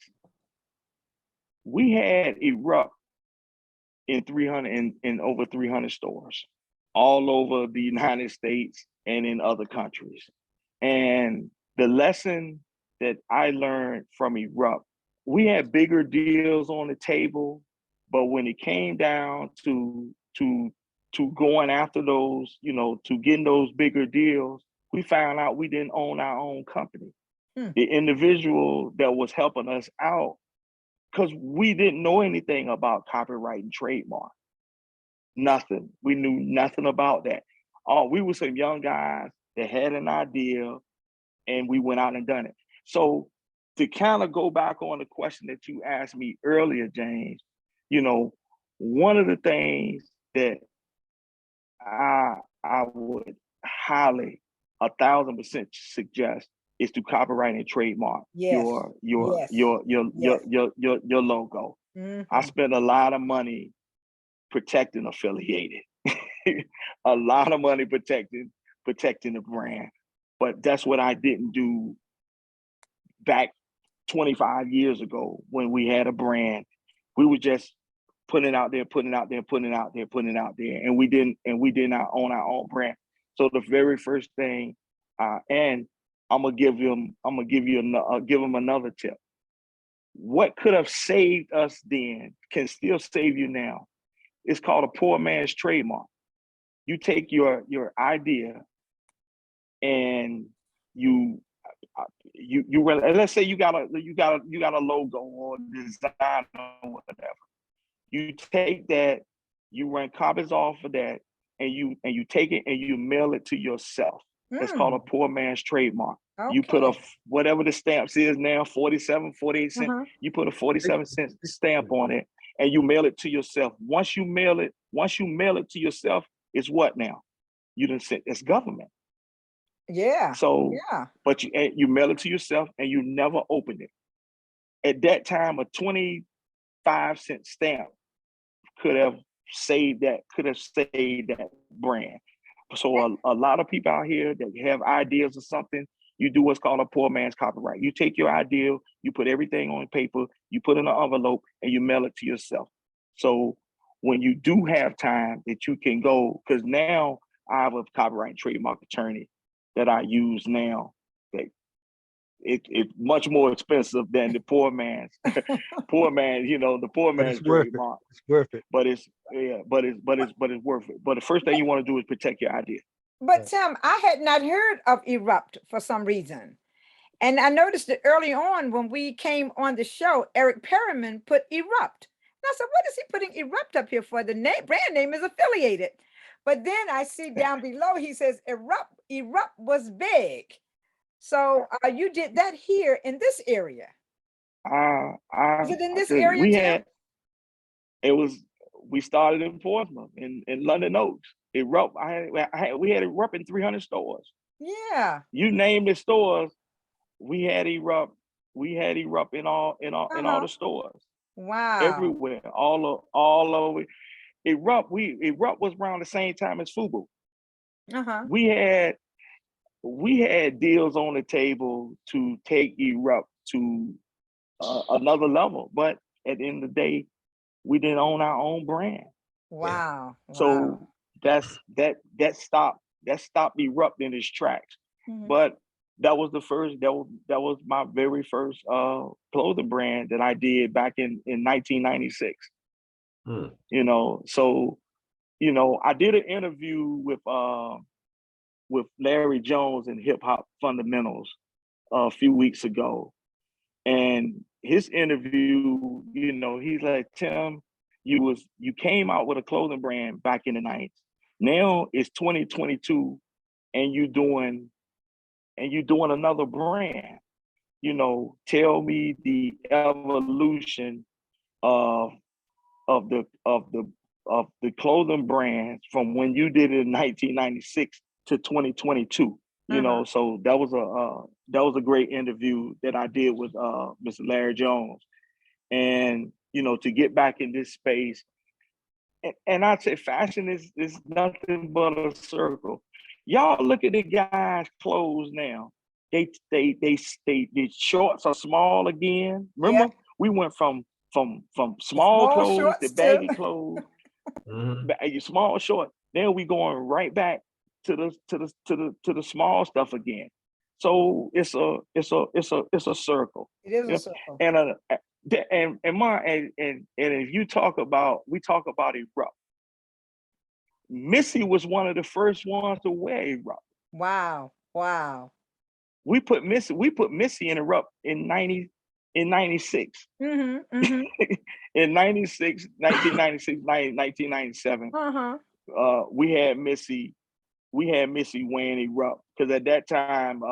We had Erupt in 300 in over 300 stores all over the United States and in other countries. And the lesson that I learned from Erupt. We had bigger deals on the table, but when it came down to going after those, to getting those bigger deals, we found out we didn't own our own company. The individual that was helping us out, because we didn't know anything about copyright and trademark. Nothing. We knew nothing about that. We were some young guys that had an idea and we went out and done it. So to kind of go back on the question that you asked me earlier, James, one of the things that I would highly 1,000% suggest is to copyright and trademark your logo. I spent a lot of money protecting Affiliated, a lot of money protecting the brand, but that's what I didn't do back 25 years ago when we had a brand. We were just putting it out there, and we did not own our own brand. So the very first thing, and I'm gonna give them another tip. What could have saved us then can still save you now. It's called a poor man's trademark. You take your idea and you let's say you got a logo or design or whatever. You take that, you run copies off of that, and you take it and you mail it to yourself. It's called a poor man's trademark. Okay. You put whatever the stamps is now, 47, 48 cents. You put a 47-cent stamp on it and you mail it to yourself. Once you mail it to yourself, it's what now? You done said it's government. Yeah. So, yeah. But you mail it to yourself and you never open it. At that time, a 25-cent stamp could have saved that brand. So a lot of people out here that have ideas or something, you do what's called a poor man's copyright. You take your idea, you put everything on paper, you put in an envelope, and you mail it to yourself. So when you do have time that you can go, because now I have a copyright and trademark attorney that I use now. That it's much more expensive than the poor man's the poor man's trademark. It's worth it. But it's worth it. But the first thing you want to do is protect your idea. But Tim, I had not heard of Erupt for some reason. And I noticed that early on when we came on the show, Eric Perriman put Erupt. And I said, what is he putting Erupt up here for? The brand name is Affiliated. But then I see down below, he says Erupt was big. So you did that here in this area. Is it in this area? We started in Portsmouth, in London Oaks. Erupt. We had Erupt in 300 stores. Yeah. You name the stores, we had Erupt. We had Erupt in all the stores. Wow. Everywhere, all over. Erupt was around the same time as FUBU. We had deals on the table to take Erupt to another level, but at the end of the day, we didn't own our own brand. Wow. So that stopped Erupt in its tracks. But that was my very first clothing brand that I did back in 1996. So I did an interview with Larry Jones in Hip Hop Fundamentals a few weeks ago, and his interview, he's like, Tim, you came out with a clothing brand back in the 90s. Now it's 2022, and you're doing another brand. Tell me the evolution of the clothing brands from when you did it in 1996 to 2022. So that was a great interview that I did with Mr. Larry Jones. And to get back in this space, and I'd say fashion is nothing but a circle. Y'all look at the guys' clothes now. They shorts are small again. Remember, we went from small clothes to baggy clothes, small short. Then we going right back to the small stuff again. So it's a circle. It is You a know? circle. And if you talk about, we talk about erupt. Missy was one of the first ones to wear erupt. Wow. Wow. We put Missy in erupt in 96. Mm-hmm. Mm-hmm. In 96, 1996, 1997. Uh-huh. We had Missy wearing erupt because at that time,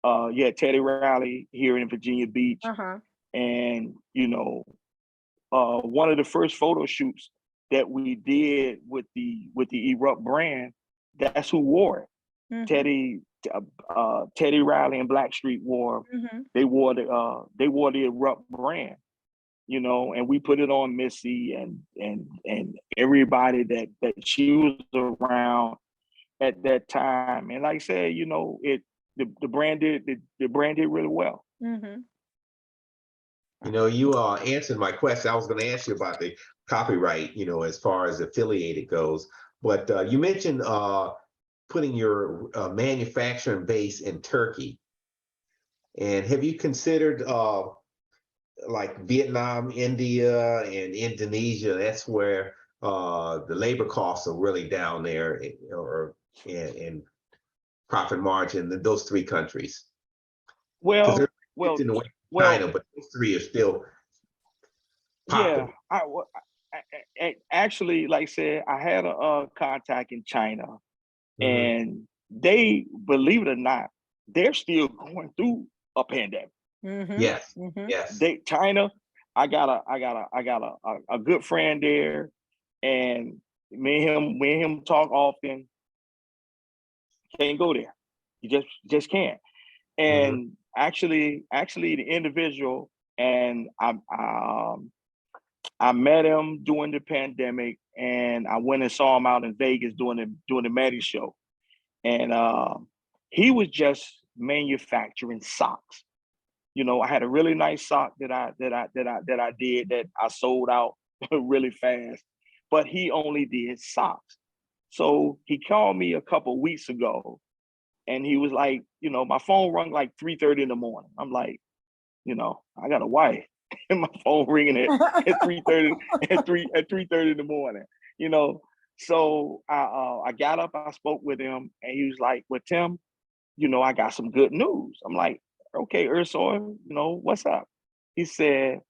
you had Teddy Riley here in Virginia Beach, Uh-huh. and one of the first photo shoots that we did with the erupt brand, that's who wore it. Mm-hmm. Teddy Riley and Blackstreet wore. Mm-hmm. They wore the erupt brand, and we put it on Missy and everybody that she was around at that time. And like I said, the brand did really well. Mm-hmm. You answered my question. I was going to ask you about the copyright, as far as affiliated goes. But you mentioned putting your manufacturing base in Turkey. And have you considered like Vietnam, India, and Indonesia? That's where the labor costs are really down there, or in profit margin in those three countries. Because Well, they're in the way of China, but those three are still popular. Yeah. Actually, like I said, I had a contact in China, and they, believe it or not, they're still going through a pandemic. Mm-hmm. Yes, Mm-hmm. yes. China, I got a good friend there, and me and him talk often. Can't go there. You just can't. And actually, the individual, and I met him during the pandemic, and I went and saw him out in Vegas doing the Maddie show, and he was just manufacturing socks. I had a really nice sock that I did that I sold out really fast, but he only did socks. So he called me a couple of weeks ago, and he was like, my phone rung like 3:30 in the morning. I'm like, I got a wife, and my phone ringing at 3:30 at 3:30 in the morning. So I got up, I spoke with him, and he was like, "Well, Tim, I got some good news." I'm like, "Okay, Ursul, what's up?" He said,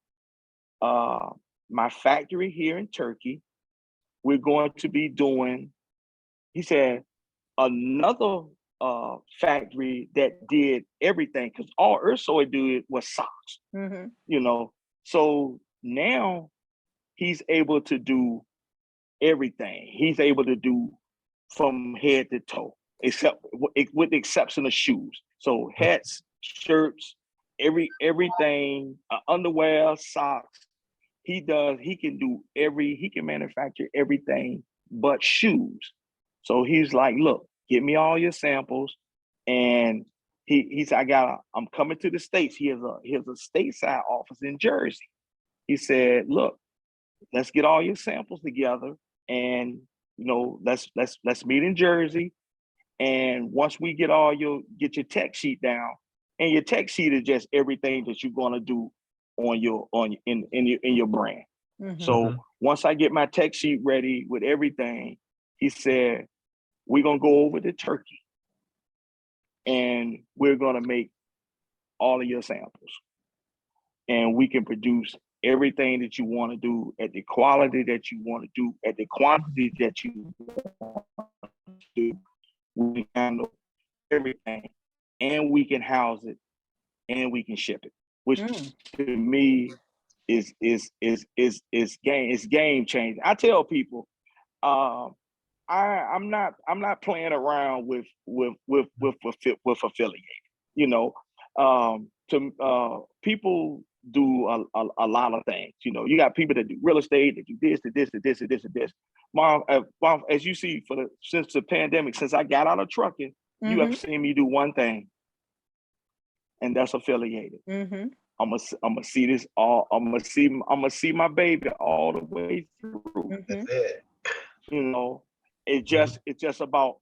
"My factory here in Turkey, we're going to be doing," he said, "another factory that did everything, because all Ursul did was socks." Mm-hmm. So now he's able to do everything. He's able to do from head to toe, except with the exception of shoes. So hats, shirts, everything, underwear, socks. He can manufacture everything but shoes. So he's like, "Look, give me all your samples." And he's I'm coming to the States. He has a stateside office in Jersey. He said, "Look, let's get all your samples together, and let's meet in Jersey. And once we get your tech sheet down, and your tech sheet is just everything that you're gonna do in your brand." Mm-hmm. So once I get my tech sheet ready with everything, he said, "We're gonna go over to Turkey, and we're gonna make all of your samples, and we can produce everything that you want to do at the quality that you want to do, at the quantity that you want to do. We can handle everything, and we can house it, and we can ship it," which to me is game changing. I tell people, I'm not playing around with affiliate. People do a lot of things. You got people that do real estate, that do this, to this, to this, to this, to this. Mom, as you see, since the pandemic, since I got out of trucking, you have seen me do one thing, and that's affiliated. Mm-hmm. I'm gonna see this all. I'm gonna see my baby all the way through. That's it. It's just about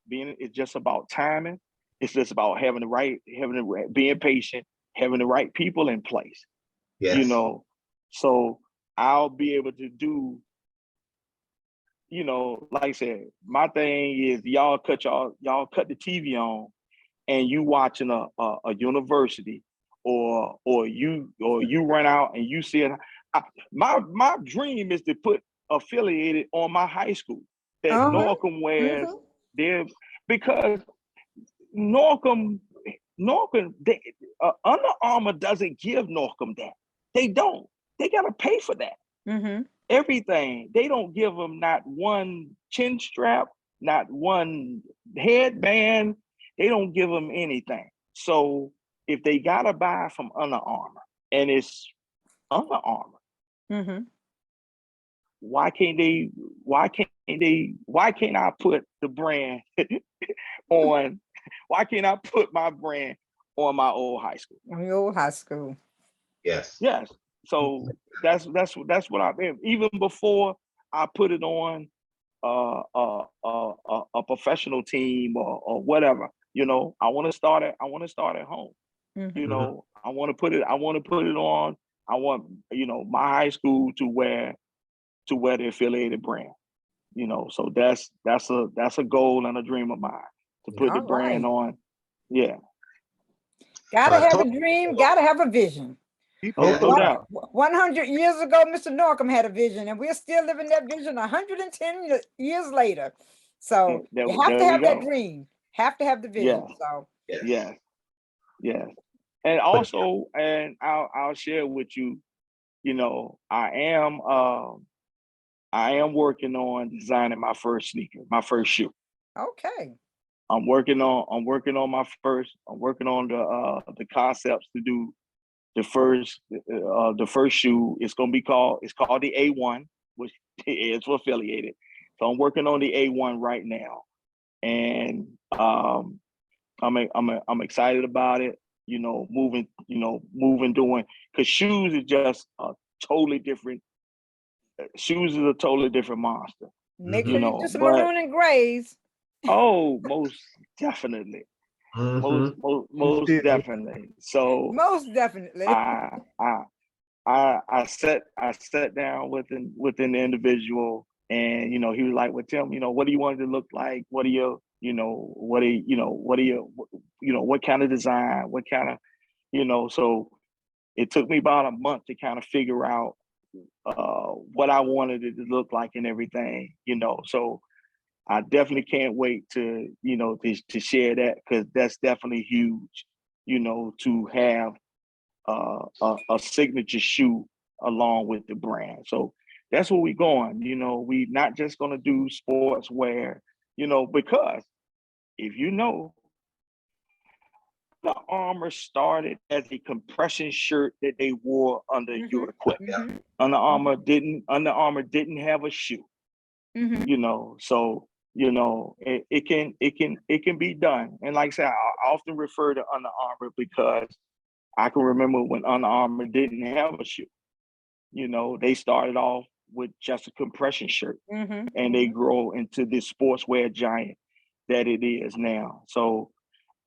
timing. It's just about being patient, having the right people in place. Yes. You know, so I'll be able to do, like I said, my thing is y'all cut the TV on and you watching a university or you run out and you see it. My dream is to put affiliated on my high school that Norcom wears there, because Norcom Under Armour doesn't give Norcom that. They don't. They gotta pay for that. Everything. They don't give them not one chin strap, not one headband. They don't give them anything. So if they gotta buy from Under Armour and it's Under Armour, why can't I put the brand on? Why can't I put my brand on my old high school? On your old high school. Yes. Yes. So that's what I've been. Even before I put it on a professional team or whatever, I want to start at home. I want to put it on. I want, my high school to wear the affiliated brand. So that's a goal and a dream of mine, to put the brand on. Yeah. Gotta have a dream, gotta have a vision. No doubt. 100 years ago, Mr. Norcom had a vision, and we're still living that vision 110 years later. So you have to have that dream, have to have the vision. So yes. And also, and I'll share with you, I am working on designing my first sneaker, my first shoe. Okay. I'm working on the concepts to do the first shoe. It's called the A1, which is affiliated. So I'm working on the A1 right now, and I'm excited about it. Moving, doing, because shoes is just a totally different. Shoes is a totally different monster. Make sure you do some maroon and grays. Oh, most definitely. Most definitely. So most definitely. I sat down with an individual, and he was like, "Well, Tim, what do you want it to look like? What do you, what kind of design? What kind of, So it took me about a month to kind of figure out what I wanted it to look like and everything, So I definitely can't wait to, to share that, because that's definitely huge, to have a signature shoe along with the brand. So that's where we're going. We not just going to do sportswear, because if the Armour started as a compression shirt that they wore under your equipment. Under Armour didn't have a shoe. So it can be done. And like I said, I often refer to Under Armour because I can remember when Under Armour didn't have a shoe. They started off with just a compression shirt, and they grow into this sportswear giant that it is now. So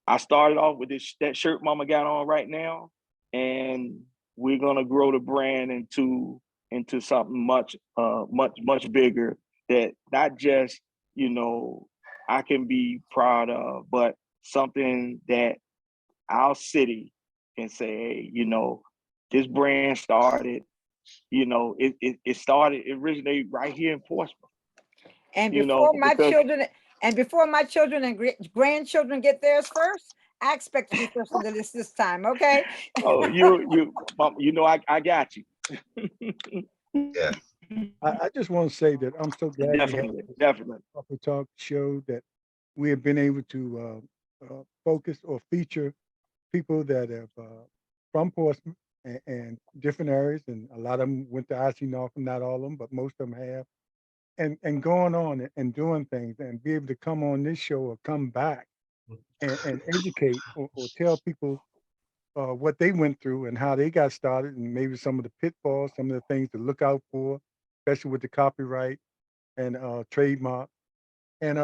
I started off with that shirt Mama got on right now, and we're gonna grow the brand into something much bigger, that not just I can be proud of, but something that our city can say, hey, this brand started, it originated right here in Portsmouth. And before my children and grandchildren get theirs first, I expect to be first on the list this time. Okay. Oh, I got you. Yeah. I just want to say that I'm so glad definitely. Upper Talk show that we have been able to focus or feature people that have from Portsmouth and different areas, and a lot of them went to IC Norfolk, not all of them, but most of them have, and going on and doing things, and be able to come on this show or come back and educate or tell people what they went through and how they got started, and maybe some of the pitfalls, some of the things to look out for, especially with the copyright and trademark. And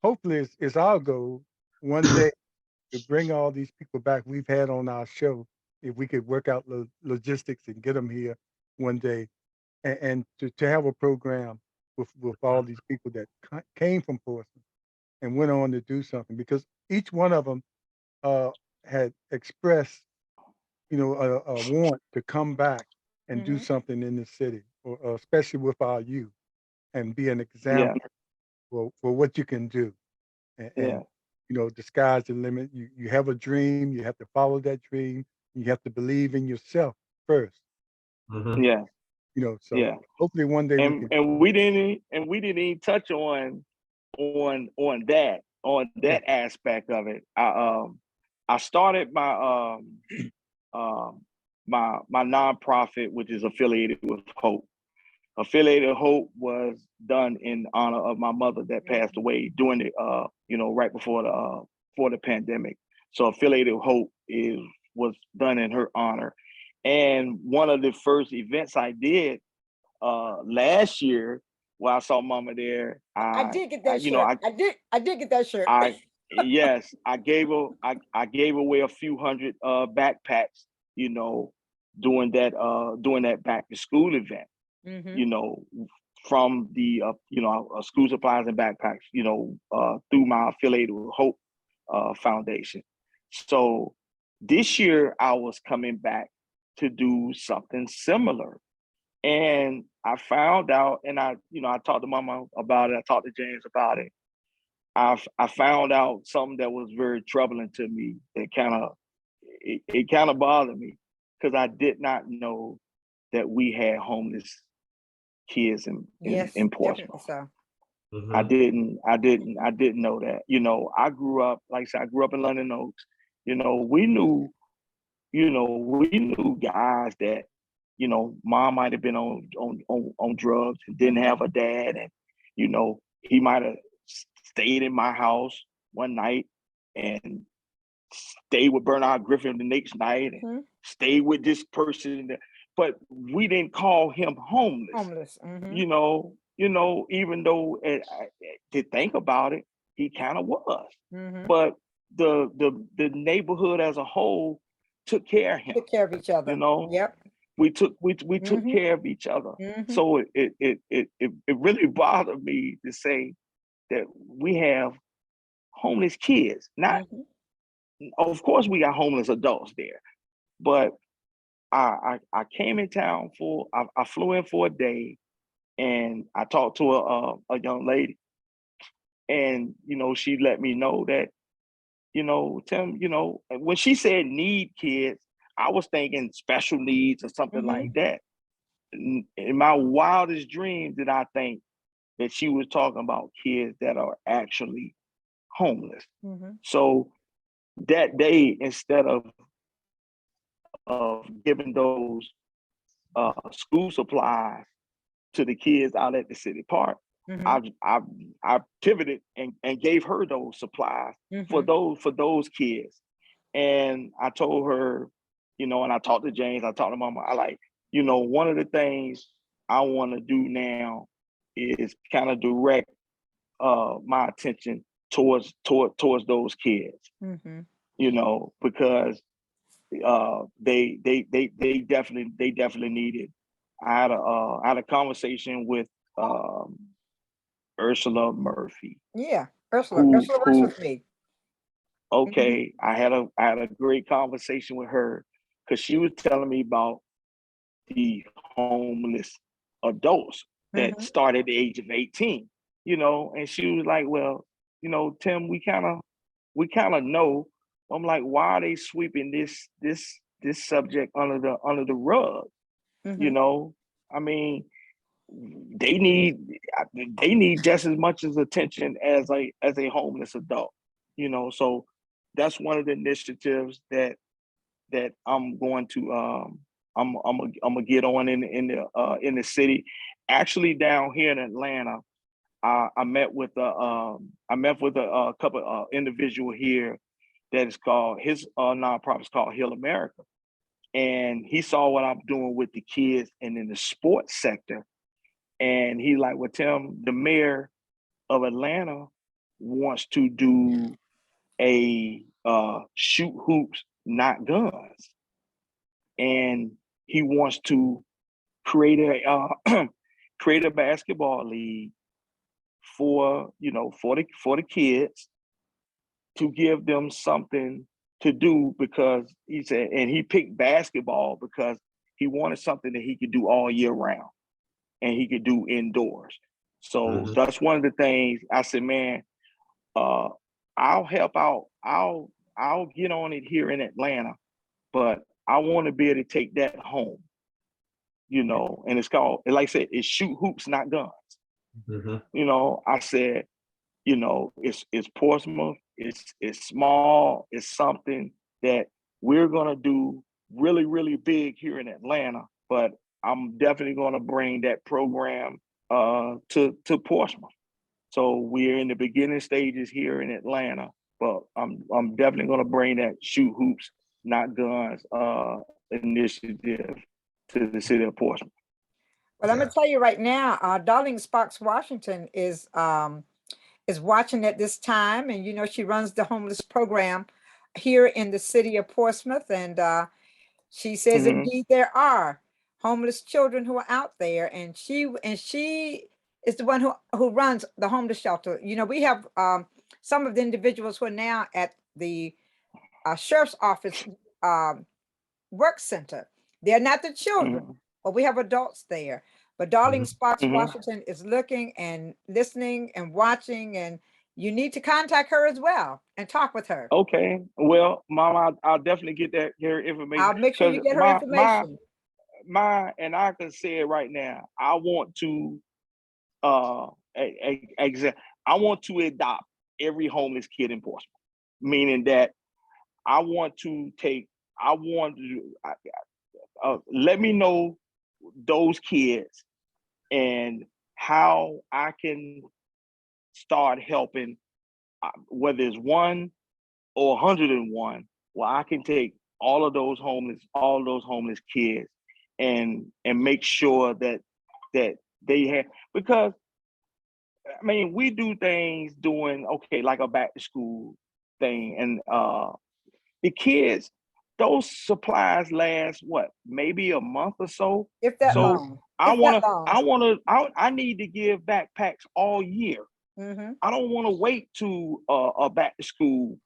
hopefully it's our goal one day to bring all these people back we've had on our show, if we could work out logistics and get them here one day, and to have a program with all these people that came from Portsmouth and went on to do something, because each one of them had expressed, a want to come back and do Mhm. something in the city, or especially with our youth, and be an Yeah, example for what you can do. yeah, The sky's the limit. You have a dream, you have to follow that dream, you have to believe in yourself first. Mhm. yeah, So yeah. hopefully one day we And can. we didn't even touch on Yeah. that aspect of it. I started my nonprofit, which is affiliated with Hope. Affiliated Hope was done in honor of my mother that passed away during the right before the pandemic. So Affiliated Hope was done in her honor. And one of the first events I did last year while I saw mama there, I did get that shirt. I did get that shirt. I yes, I gave away a few hundred backpacks, you know, doing that back to school event, Mhm. you know, from the school supplies and backpacks, through my affiliated with Hope Foundation. So this year I was coming back to do something similar. And I found out, and I talked to Mama about it. I talked to James about it. I found out something that was very troubling to me. It kind of bothered me because I did not know that we had homeless kids Yes, in definitely Portsmouth. so. Mhm. I didn't know that. I grew up, like I said, I grew up in London Oaks. We knew, we knew guys that, mom might have been on drugs and didn't Mhm. have a dad, and he might have stayed in my house one night and stayed with Bernard Griffin the next night and Mhm. stayed with this person, but we didn't call him homeless. Homeless. Mhm. Even though to think about it, he kind of was, Mhm. but the neighborhood as a whole took care of him. Took care of each You other. know, Yep. we took Mhm. care of each other. Mhm. So it really bothered me to say that we have homeless kids. Not, Mhm. of course, we got homeless adults there, but I came in town I flew in for a day, and I talked to a young lady, and she let me know that, Tim, when she said need kids, I was thinking special needs or something Mhm. like that. In my wildest dreams did I think that she was talking about kids that are actually homeless. Mhm. So that day, instead of giving those school supplies to the kids out at the city park, Mhm. I pivoted and gave her those supplies for Mhm. those kids. And I told her, and I talked to James, I talked to Mama, I like, one of the things I want to do now is kind of direct my attention towards those kids, Mhm. because they definitely needed. I had a conversation with um, Ursula Murphy, Yeah. Ursula. who Ursula works who with me. Mhm. okay, I had a great conversation with her because she was telling me about the homeless adults that Mhm. start at the age of 18, and she was like, well, Tim, we kind of know. I'm like, why are they sweeping this subject under the rug? You Mhm. know, I mean, they need they need just as much as attention as a homeless adult. So that's one of the initiatives that I'm going to I'm gonna get on in the city. Actually, down here in Atlanta, I met with a couple individual here that is called his nonprofit is called Heal America, and he saw what I'm doing with the kids and in the sports sector, and he like, well, Tim, the mayor of Atlanta wants to do a shoot hoops, not guns. And he wants to create a create a basketball league for for the kids, to give them something to do, because he said, and he picked basketball because he wanted something that he could do all year round and he could do indoors. So that's one of the things I said, man, I'll help out. I'll get on it here in Atlanta, but I want to be able to take that home, and it's called, like I said, it's shoot hoops, not guns. I said, it's Portsmouth, it's small, it's something that we're gonna do really, really big here in Atlanta, but I'm definitely gonna bring that program to Portsmouth. So we're in the beginning stages here in Atlanta, but I'm definitely gonna bring that shoot hoops, not guns initiative to the city of Portsmouth. Well, I'm gonna tell you right now, Darlene Sparks Washington is watching at this time, and she runs the homeless program here in the city of Portsmouth, and she says indeed there are homeless children who are out there, and she is the one who runs the homeless shelter. We have some of the individuals who are now at the sheriff's office work center. They're not the children, but we have adults there. But Darlene Sparks Washington is looking and listening and watching, and you need to contact her as well and talk with her. Okay. Well, Mama, I'll definitely get her information. I'll make sure you get her information. And I can say it right now. I want to I want to adopt every homeless kid in Portsmouth, meaning that I want to let me know those kids and how I can start helping, whether it's 1 or 101, where I can take all those homeless kids and make sure that they have, because I mean, we do things doing like a back to school thing, and the kids, those supplies last maybe a month or so. If that So long. I need to give backpacks all year. I don't want to wait to a back to school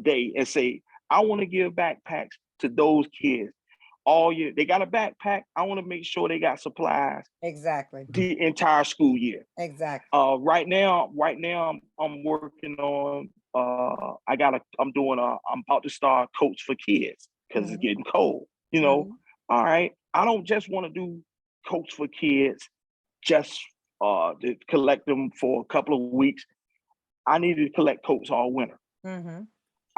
day and say, I want to give backpacks to those kids all year. They got a backpack. I want to make sure they got supplies. Exactly. The entire school year. Exactly. Right now I'm working on I'm about to start Coats for Kids, because it's getting cold, All right. I don't just want to do Coats for Kids just to collect them for a couple of weeks. I need to collect coats all winter.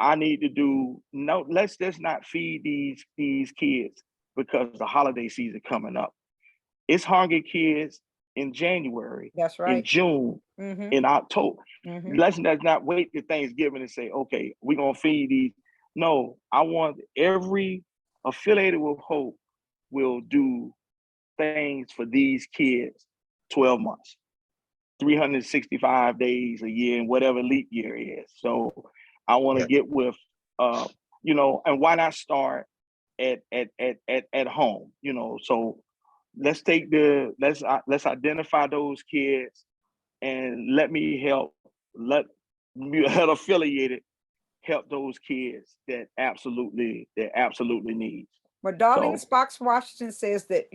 I need to do let's just not feed these kids because the holiday season coming up. It's hungry kids in January. That's right. In June, in October. Let's not wait till Thanksgiving and say, okay, we're gonna feed these. No, I want every affiliated with Hope will do things for these kids 12 months, 365 days a year, and whatever leap year is. So I want to get with and why not start at home, so let's identify those kids and let affiliated help those kids that absolutely need. Well, Darlene Sparks Washington says that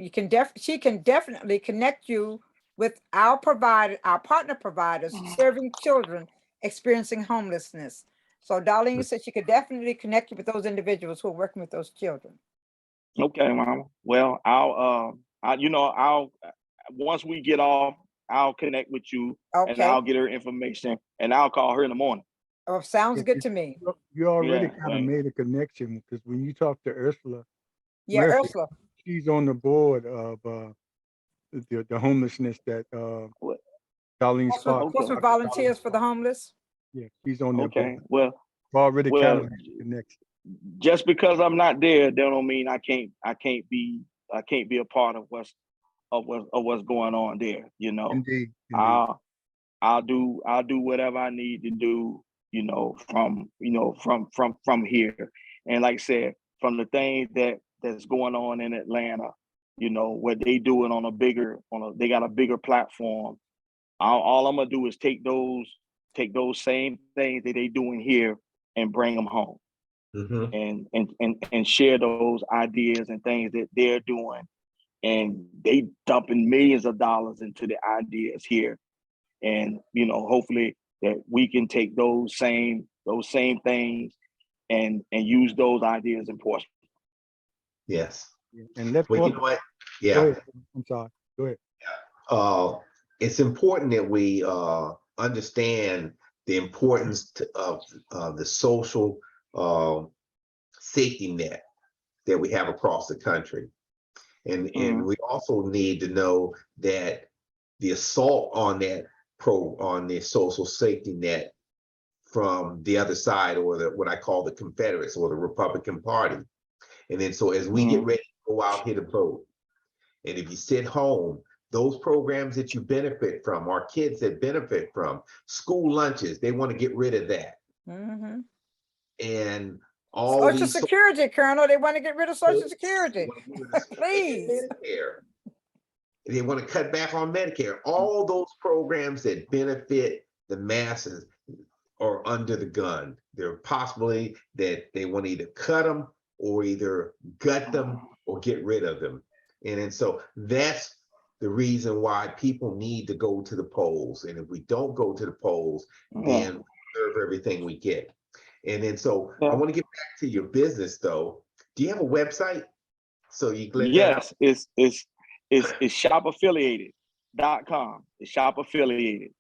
she can definitely connect you with our partner providers serving children experiencing homelessness. So Darlene said she could definitely connect you with those individuals who are working with those children. Okay, Mama. Well, I'll once we get off, I'll connect with you, and I'll get her information, and I'll call her in the morning. Oh, sounds good to me. You already kind of made a connection, because when you talk to Ursula, Ursula, she's on the board of the homelessness that Darlene Sparks. Portsmouth Volunteers for the Homeless. Yeah, she's on that board. Well, already kind of connected. Just because I'm not there, that don't mean I can't be a part of what's going on there. Indeed. I'll do whatever I need to do, from here. And like I said, from the things that's going on in Atlanta, what they do it on they got a bigger platform. All I'm gonna do is take those same things that they doing here and bring them home, and share those ideas and things that they're doing, and they dumping millions of dollars into the ideas here, and hopefully that we can take those same things and use those ideas in Portsmouth. Yes. And let's Well, talk. you know what? Go Yeah. ahead. I'm sorry. Go ahead. It's important that we understand the importance of the social safety net that we have across the country. And we also need to know that the assault on the social safety net from the other side, or what I call the Confederates or the Republican Party. And then so as we get ready to go out here to vote, and if you sit home, those programs that you benefit from, our kids that benefit from, school lunches, they want to get rid of that. And all Social these Security, Colonel, they want to get rid of Social Security. Please. Medicare. They want to cut back on Medicare. All those programs that benefit the masses are under the gun. They're possibly that they want to either cut them or either gut them or get rid of them. And so that's the reason why people need to go to the polls. And if we don't go to the polls, then we deserve everything we get. And then so I want to get back to your business though. Do you have a website? So you can Yes, it's shopaffiliated.com. It's shop affiliated.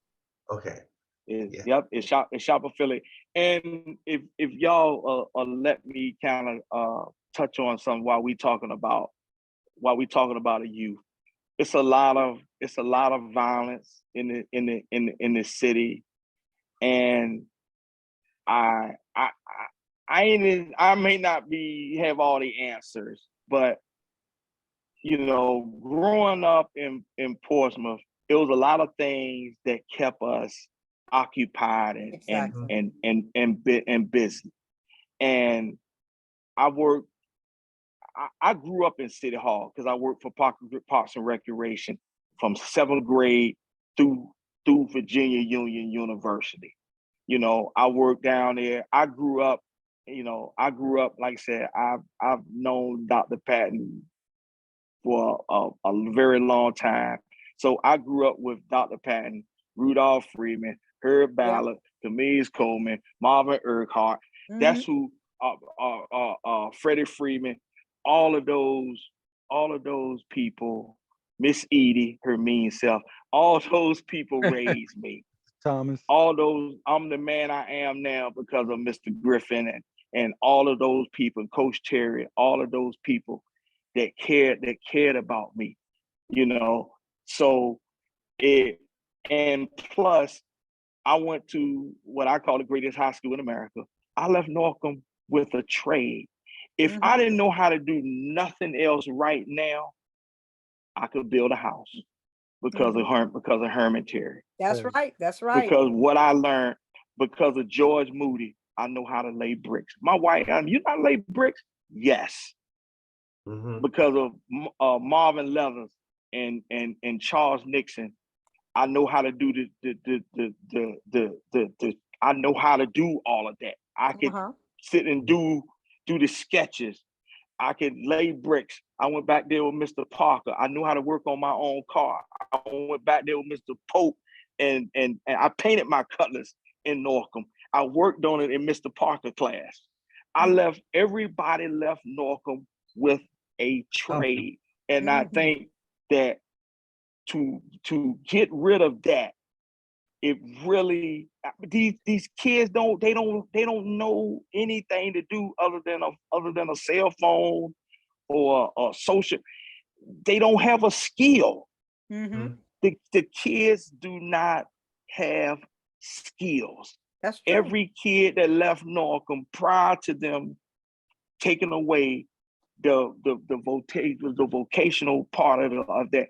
Okay. Yep, it's shop affiliated. And if y'all let me kind of touch on something while we talking about a youth. It's a lot of violence in the city, and I may not have all the answers, but growing up in Portsmouth, it was a lot of things that kept us occupied and busy. And I grew up in City Hall because I worked for Parks and Recreation from 7th grade through Virginia Union University. I worked down there. I grew up, like I said, I've known Dr. Patton for a very long time. So I grew up with Dr. Patton, Rudolph Freeman, Herb Ballard, Demise Coleman, Marvin Urquhart. That's who, Freddie Freeman, all of those people, Miss Edie, her mean self, all those people raised me. Thomas. All those, I'm the man I am now because of Mr. Griffin and all of those people, Coach Terry, all of those people that cared about me, So and plus I went to what I call the greatest high school in America. I left Norcom with a trade. If I didn't know how to do nothing else right now, I could build a house because of Herman Terry. That's right. That's right. Because what I learned, because of George Moody, I know how to lay bricks. My wife, you know how to lay bricks? Yes. Because of Marvin Leathers and Charles Nixon, I know how to do I know how to do all of that. I could sit and do the sketches. I could lay bricks. I went back there with Mr. Parker. I knew how to work on my own car. I went back there with Mr. Pope and I painted my cutlass in Norcom. I worked on it in Mr. Parker class. Everybody left Norcom with a trade. And I think that to get rid of that, it really, these kids don't know anything to do other than a cell phone or a social. They don't have a skill. The kids do not have skills. That's true. Every kid that left Norcom prior to them taking away the vocational part of that.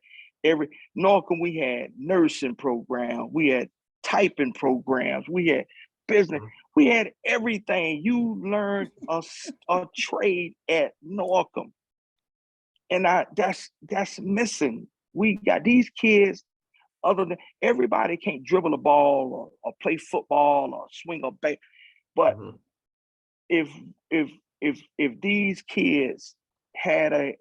Norcom, we had nursing programs, we had typing programs, we had business. We had everything. You learned a trade at Norcom, and that's missing. We got these kids. Other than everybody can't dribble a ball or play football or swing a bat, but if if if these kids had a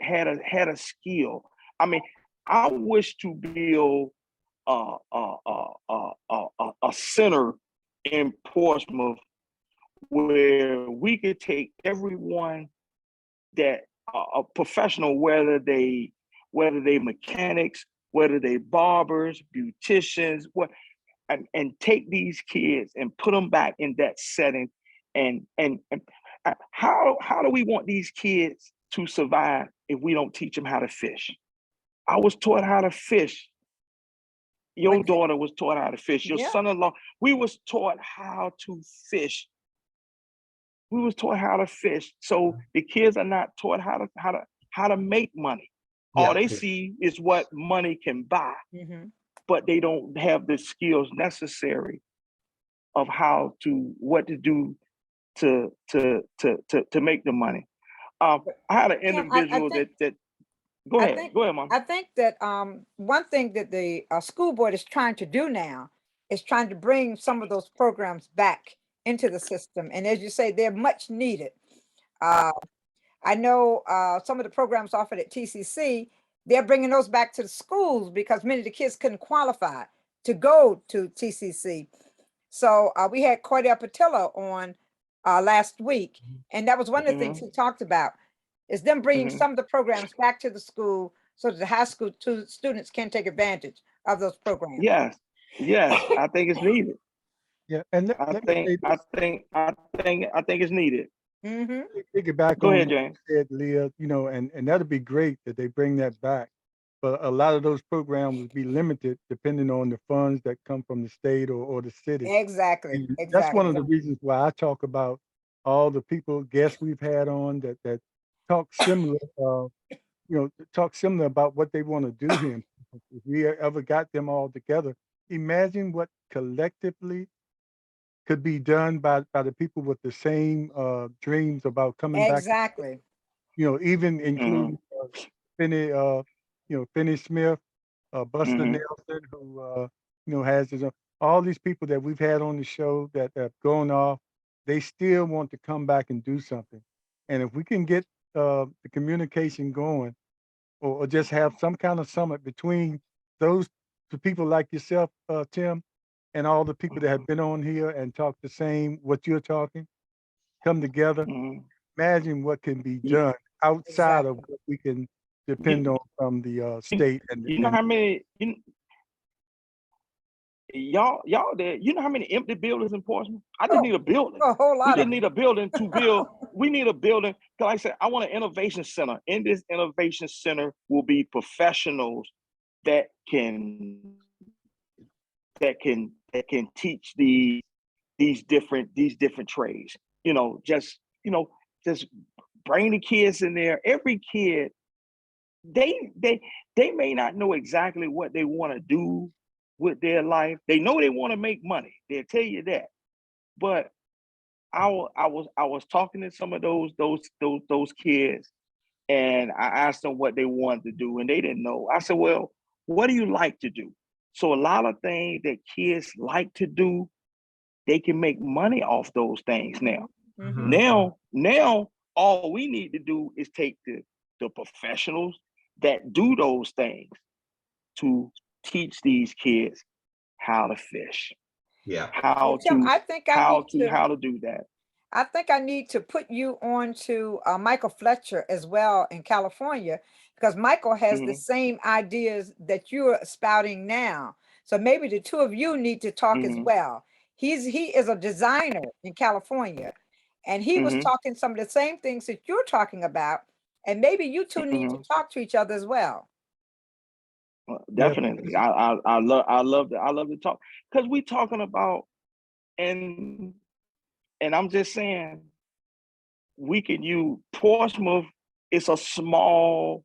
skill, I mean, I wish to build a center in Portsmouth where we could take everyone that a professional, whether they mechanics, whether they barbers, beauticians, what, and take these kids and put them back in that setting. And how do we want these kids to survive if we don't teach them how to fish? I was taught how to fish. Your daughter was taught how to fish. Your son-in-law, we was taught how to fish. We was taught how to fish. So the kids are not taught how to make money. All they see is what money can buy, but they don't have the skills necessary of what to do to make the money. I had an individual that go ahead, Mom. I think that one thing that the school board is trying to do now is trying to bring some of those programs back into the system. And as you say, they're much needed. I know some of the programs offered at TCC, they're bringing those back to the schools because many of the kids couldn't qualify to go to TCC. So we had Cordell Patilla on last week, and that was one of the things he talked about, is them bringing some of the programs back to the school so that the high school students can take advantage of those programs. Yes, I think it's needed. Yeah, and I think it's needed. Piggyback Go on ahead, what James. you said, Leah, and that'd be great that they bring that back. But a lot of those programs would be limited depending on the funds that come from the state or the city. Exactly. And that's one of the reasons why I talk about all the guests we've had on that talk similar, talk similar about what they want to do here. If we ever got them all together, imagine what collectively could be done by the people with the same dreams about coming back. Exactly. Even including Finney, Finney Smith, Buster Nelson, who has his own, all these people that we've had on the show that have gone off, they still want to come back and do something. And if we can get the communication going, or just have some kind of summit between the people like yourself, Tim, and all the people that have been on here and talk the same, what you're talking, come together. Imagine what can be done outside of what we can depend on from the state. And you know how many y'all there? You know how many empty buildings in Portsmouth? I just need a building. A whole lot. We just need a building to build. We need a building. Like I said, I want an innovation center. In this innovation center will be professionals that can teach these different trades. Just bring the kids in there. Every kid, they may not know exactly what they want to do with their life. They know they want to make money. They'll tell you that. But I was talking to some of those kids, and I asked them what they wanted to do, and they didn't know. I said, well, what do you like to do? So a lot of things that kids like to do, they can make money off those things now. Now, all we need to do is take the professionals that do those things to teach these kids how to fish. Yeah. How to do that. I think I need to put you on to Michael Fletcher as well in California, because Michael has the same ideas that you're spouting now. So maybe the two of you need to talk as well. He is a designer in California, and he was talking some of the same things that you're talking about, and maybe you two need to talk to each other as well. Definitely. I love to talk, because we talking about, and I'm just saying, we can use Portsmouth. It's a small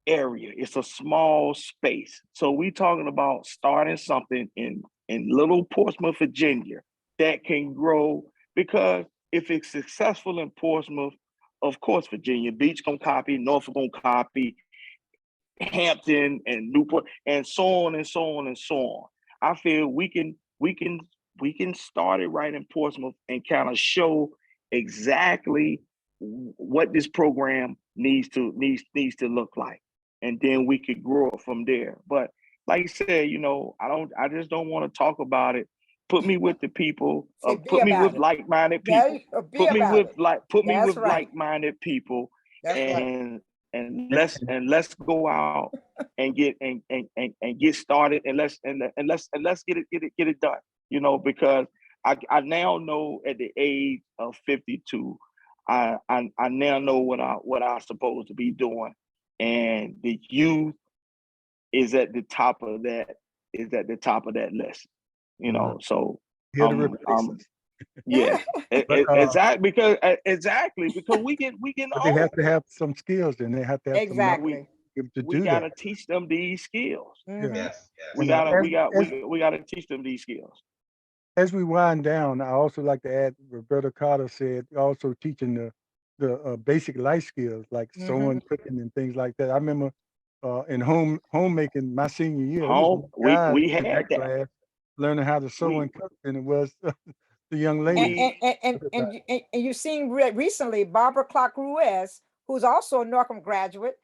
area. It's a small space. So we talking about starting something in little Portsmouth, Virginia, that can grow because if it's successful in Portsmouth, of course Virginia Beach gonna copy, Norfolk gonna copy, Hampton and Newport, and so on and so on and so on. I feel we can start it right in Portsmouth and kind of show exactly what this program needs to look like, and then we could grow it from there. But like I said, I just don't want to talk about it. Put me with the people. Say be Put me about with it. like-minded There people. you go. Be Put me about with it. That's right. like-minded people, That's right. and let's go out and get started, and let's get it done. Because I now know at the age of 52, I now know what I'm supposed to be doing, and the youth is at the top of that list. So Here to replace us. yeah, exactly, because we getting But they have old. to have some skills, and they have to have some knowledge Exactly. to We do gotta that. teach them these skills. Mhm. Yes, We yes. gotta teach them these skills. As we wind down, I also like to add, Roberta Carter said, also teaching the basic life skills like sewing, cooking, and things like that. I remember in homemaking my senior year, it was Home, more we guys we in had that that. class learning how to sew We and cook than it was the young And ladies. we you've seen recently Barbara Clark Ruiz, who's also a Norcom graduate,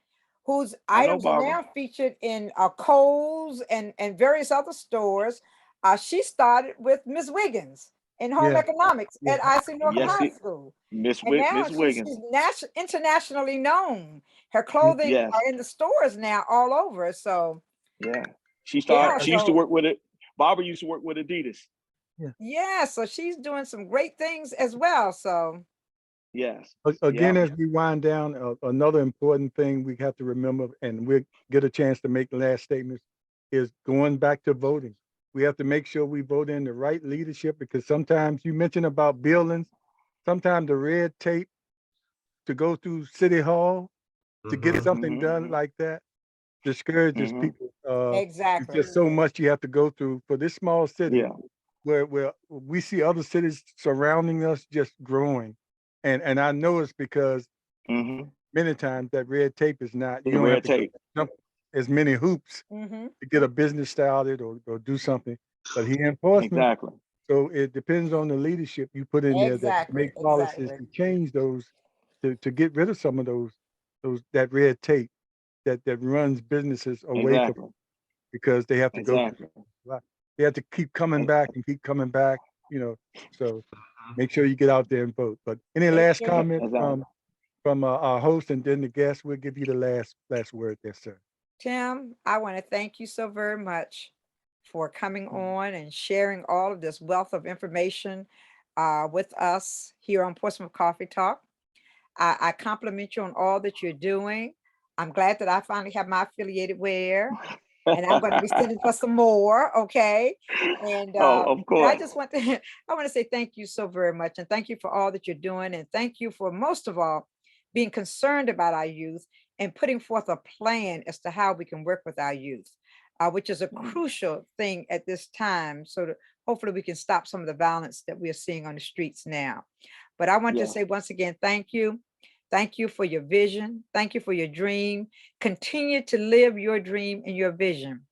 whose I know items are Barbara. now featured in Kohl's and various other stores. She started with Miss Wiggins in home Yeah, economics yeah. at IC Norcom Yes, High School. Miss And now Miss Wiggins. she's internationally known. Her clothing Yes, are in the stores now all over. So yeah. yeah, She used to so work with it. Barbara used to work with Adidas. yeah, so she's doing some great things as well. So Yes. Again, Yeah. as we wind down, another important thing we have to remember, and we'll get a chance to make the last statements, is going back to voting. We have to make sure we vote in the right leadership, because sometimes you mentioned about buildings, sometimes the red tape to go through City Hall to get something done like that discourages people. It's exactly. just so much you have to go through for this small city, Yeah. where we see other cities surrounding us just growing. And I know it's because many times that red tape is not, you The don't have red to tape. jump as many hoops to get a business started or do something. But here in Portsmouth, Exactly. so it depends on the leadership you put in there that Exactly. make policies to change those, to get rid of some of those that red tape that runs businesses away from, Exactly. because they have to go through Exactly. a lot. They have to keep coming back and keep coming back, so make sure you get out there and vote. But any last comment Exactly. from our host, and then the guest? We'll give you the last word there, sir. Tim, I want to thank you so very much for coming on and sharing all of this wealth of information with us here on Portsmouth Coffee Talk. I compliment you on all that you're doing. I'm glad that I finally have my affiliated wear, and I'm going to be sending for some more. Okay. And Oh, of but I course. just want to I want to say thank you so very much, and thank you for all that you're doing, and thank you for most of all being concerned about our youth and putting forth a plan as to how we can work with our youth, which is a crucial thing at this time. So that hopefully we can stop some of the violence that we are seeing on the streets now. But I want to Yeah. say once again, thank you. Thank you for your vision. Thank you for your dream. Continue to live your dream and your vision.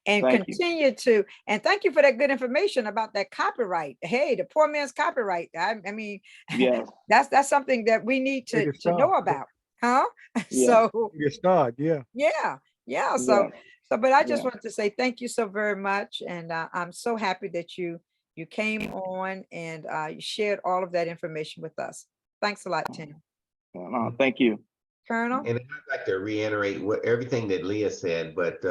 And Thank you. continue to, and thank you for that good information about that copyright. Hey, the poor man's copyright. I mean, Yes. that's something that we need Way to to know start. about. Huh? Yeah. So Way to start, yeah. yeah, yeah. Yeah. But I just Yeah. want to say thank you so very much, and I'm so happy that you came on and you shared all of that information with us. Thanks a lot, Tim. Thank you. Colonel. And I'd like to reiterate everything that Leah said, but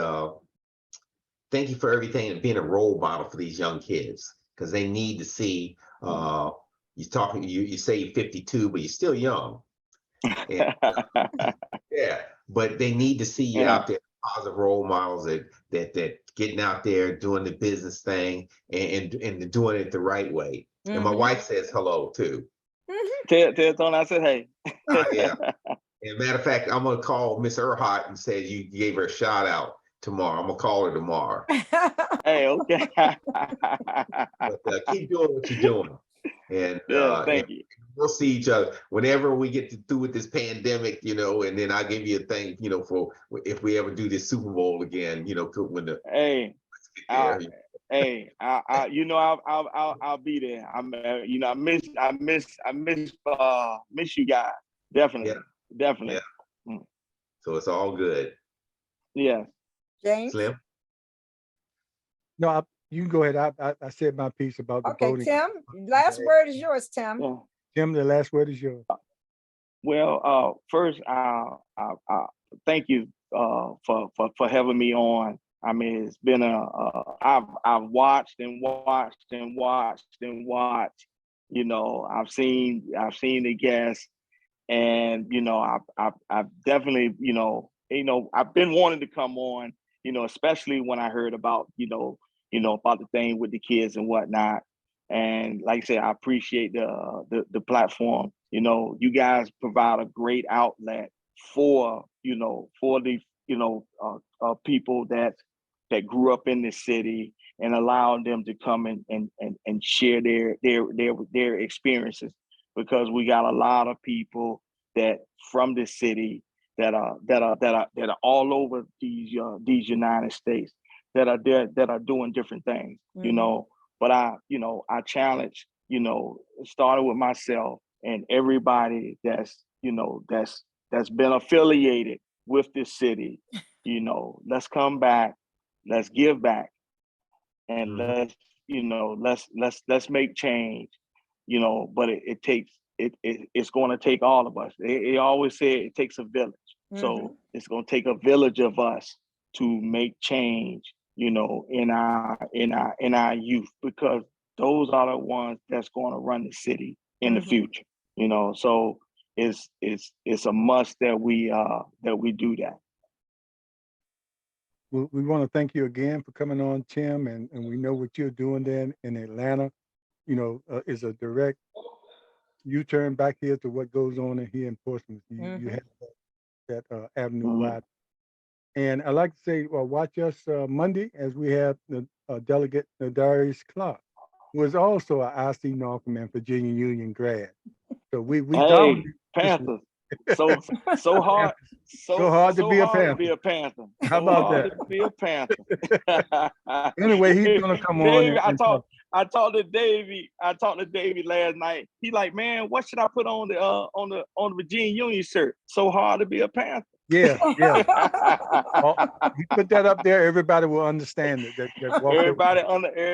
thank you for everything and being a role model for these young kids, because they need to see. You say you're 52, but you're still young. And, yeah, but they need to see you Yeah. out there, positive role models that getting out there doing the business thing and doing it the right way. And my wife says hello too. Tell Tony I said hey. Yeah. And matter of fact, I'm gonna call Miss Erhart and say you gave her a shout out tomorrow. I'm gonna call her tomorrow. Hey, okay. But keep doing what you're doing. And Thank you. we'll see each other whenever we get through with this pandemic, and then I'll give you a thing, for if we ever do this Super Bowl again, when the Hey, there. I'll be there. I miss you guys. Definitely. Yeah. So it's all good. Yeah. James? Slim? No, you can go ahead. I said my piece about the Okay, voting. Tim, last word is yours, Tim. Yeah. Tim, the last word is yours. Well, first, I thank you for having me on. I mean, it's been I've watched and watched and watched and watched. I've seen the guests, and I've definitely I've been wanting to come on. Especially when I heard about about the thing with the kids and whatnot. And like I said, I appreciate the platform. You guys provide a great outlet for the people that grew up in this city, and allowing them to come and share their experiences, because we got a lot of people that from the city that are all over these United States that are doing different things. But I challenge, starting with myself and everybody that's been affiliated with this city. Let's come back, let's give back, and let's make change. But it's going to take all of us. They always say it takes a village. So it's going to take a village of us to make change, in our youth, because those are the ones that's going to run the city in the future. So it's a must that we do that. We want to thank you again for coming on, Tim, and we know what you're doing there in Atlanta. Is a direct U-turn back here to what goes on in here in Portsmouth. You have that avenue wide. And I like to say, well, watch us Monday as we have the delegate Darius Clark, who is also an IC Norfolk and Virginia Union grad. So we dominate Panthers. So hard. So hard to be a Panther. To be a Panther. How about that? To be a Panther. Anyway, he's gonna come Davey, on. I talked to Davey last night. He like, man, what should I put on the Virginia Union shirt? So hard to be a Panther. Yeah. Well, you put that up there, everybody will understand it. Everybody understand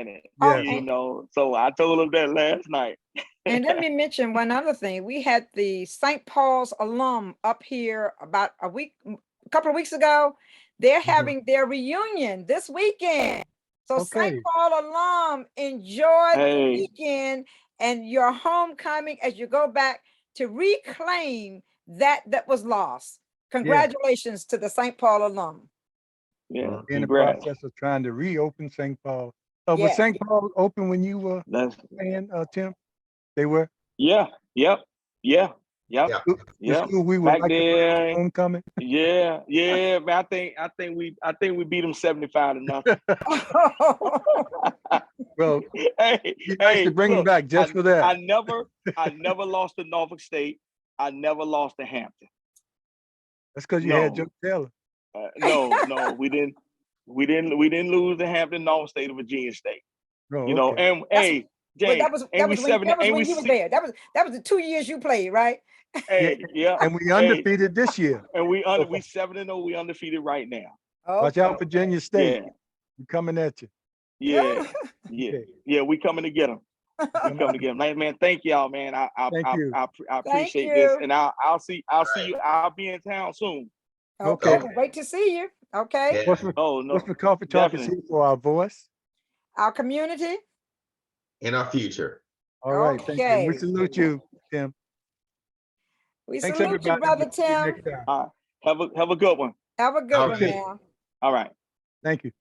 it. Yeah. So I told him that last night. And let me mention one other thing. We had the St. Paul's alum up here about a couple of weeks ago. They're having their reunion this weekend. So St. Paul alum, enjoy the weekend and your homecoming as you go back to reclaim that was lost. Congratulations to the St. Paul alum. Yeah, in the process of trying to reopen St. Paul. Was St. Paul open when you were playing, Tim? They were? Yeah. Yep. The school we were back like there. Homecoming. Yeah. But I think we beat them 75 to nothing. Well, be nice to bring them back just for that. I never lost to Norfolk State. I never lost to Hampton. That's because you had Joe Taylor. No, we didn't. We didn't lose to Hampton, Norfolk State, or Virginia State. And James, that was when you was there. That was the 2 years you played, right? And we undefeated this year. And we 7-0. We undefeated right now. Watch out, Virginia State. We're coming at you. Yeah. We coming to get them. Man, thank y'all, man. I appreciate this, and I'll see you. I'll be in town soon. Okay. Wait to see you. Okay. What's the Coffee Talk is here for our voice, our community, in our future. All right. Thank you. We salute you, Tim. We salute you, brother Tim. Have a good one. Have a good one now. All right. Thank you.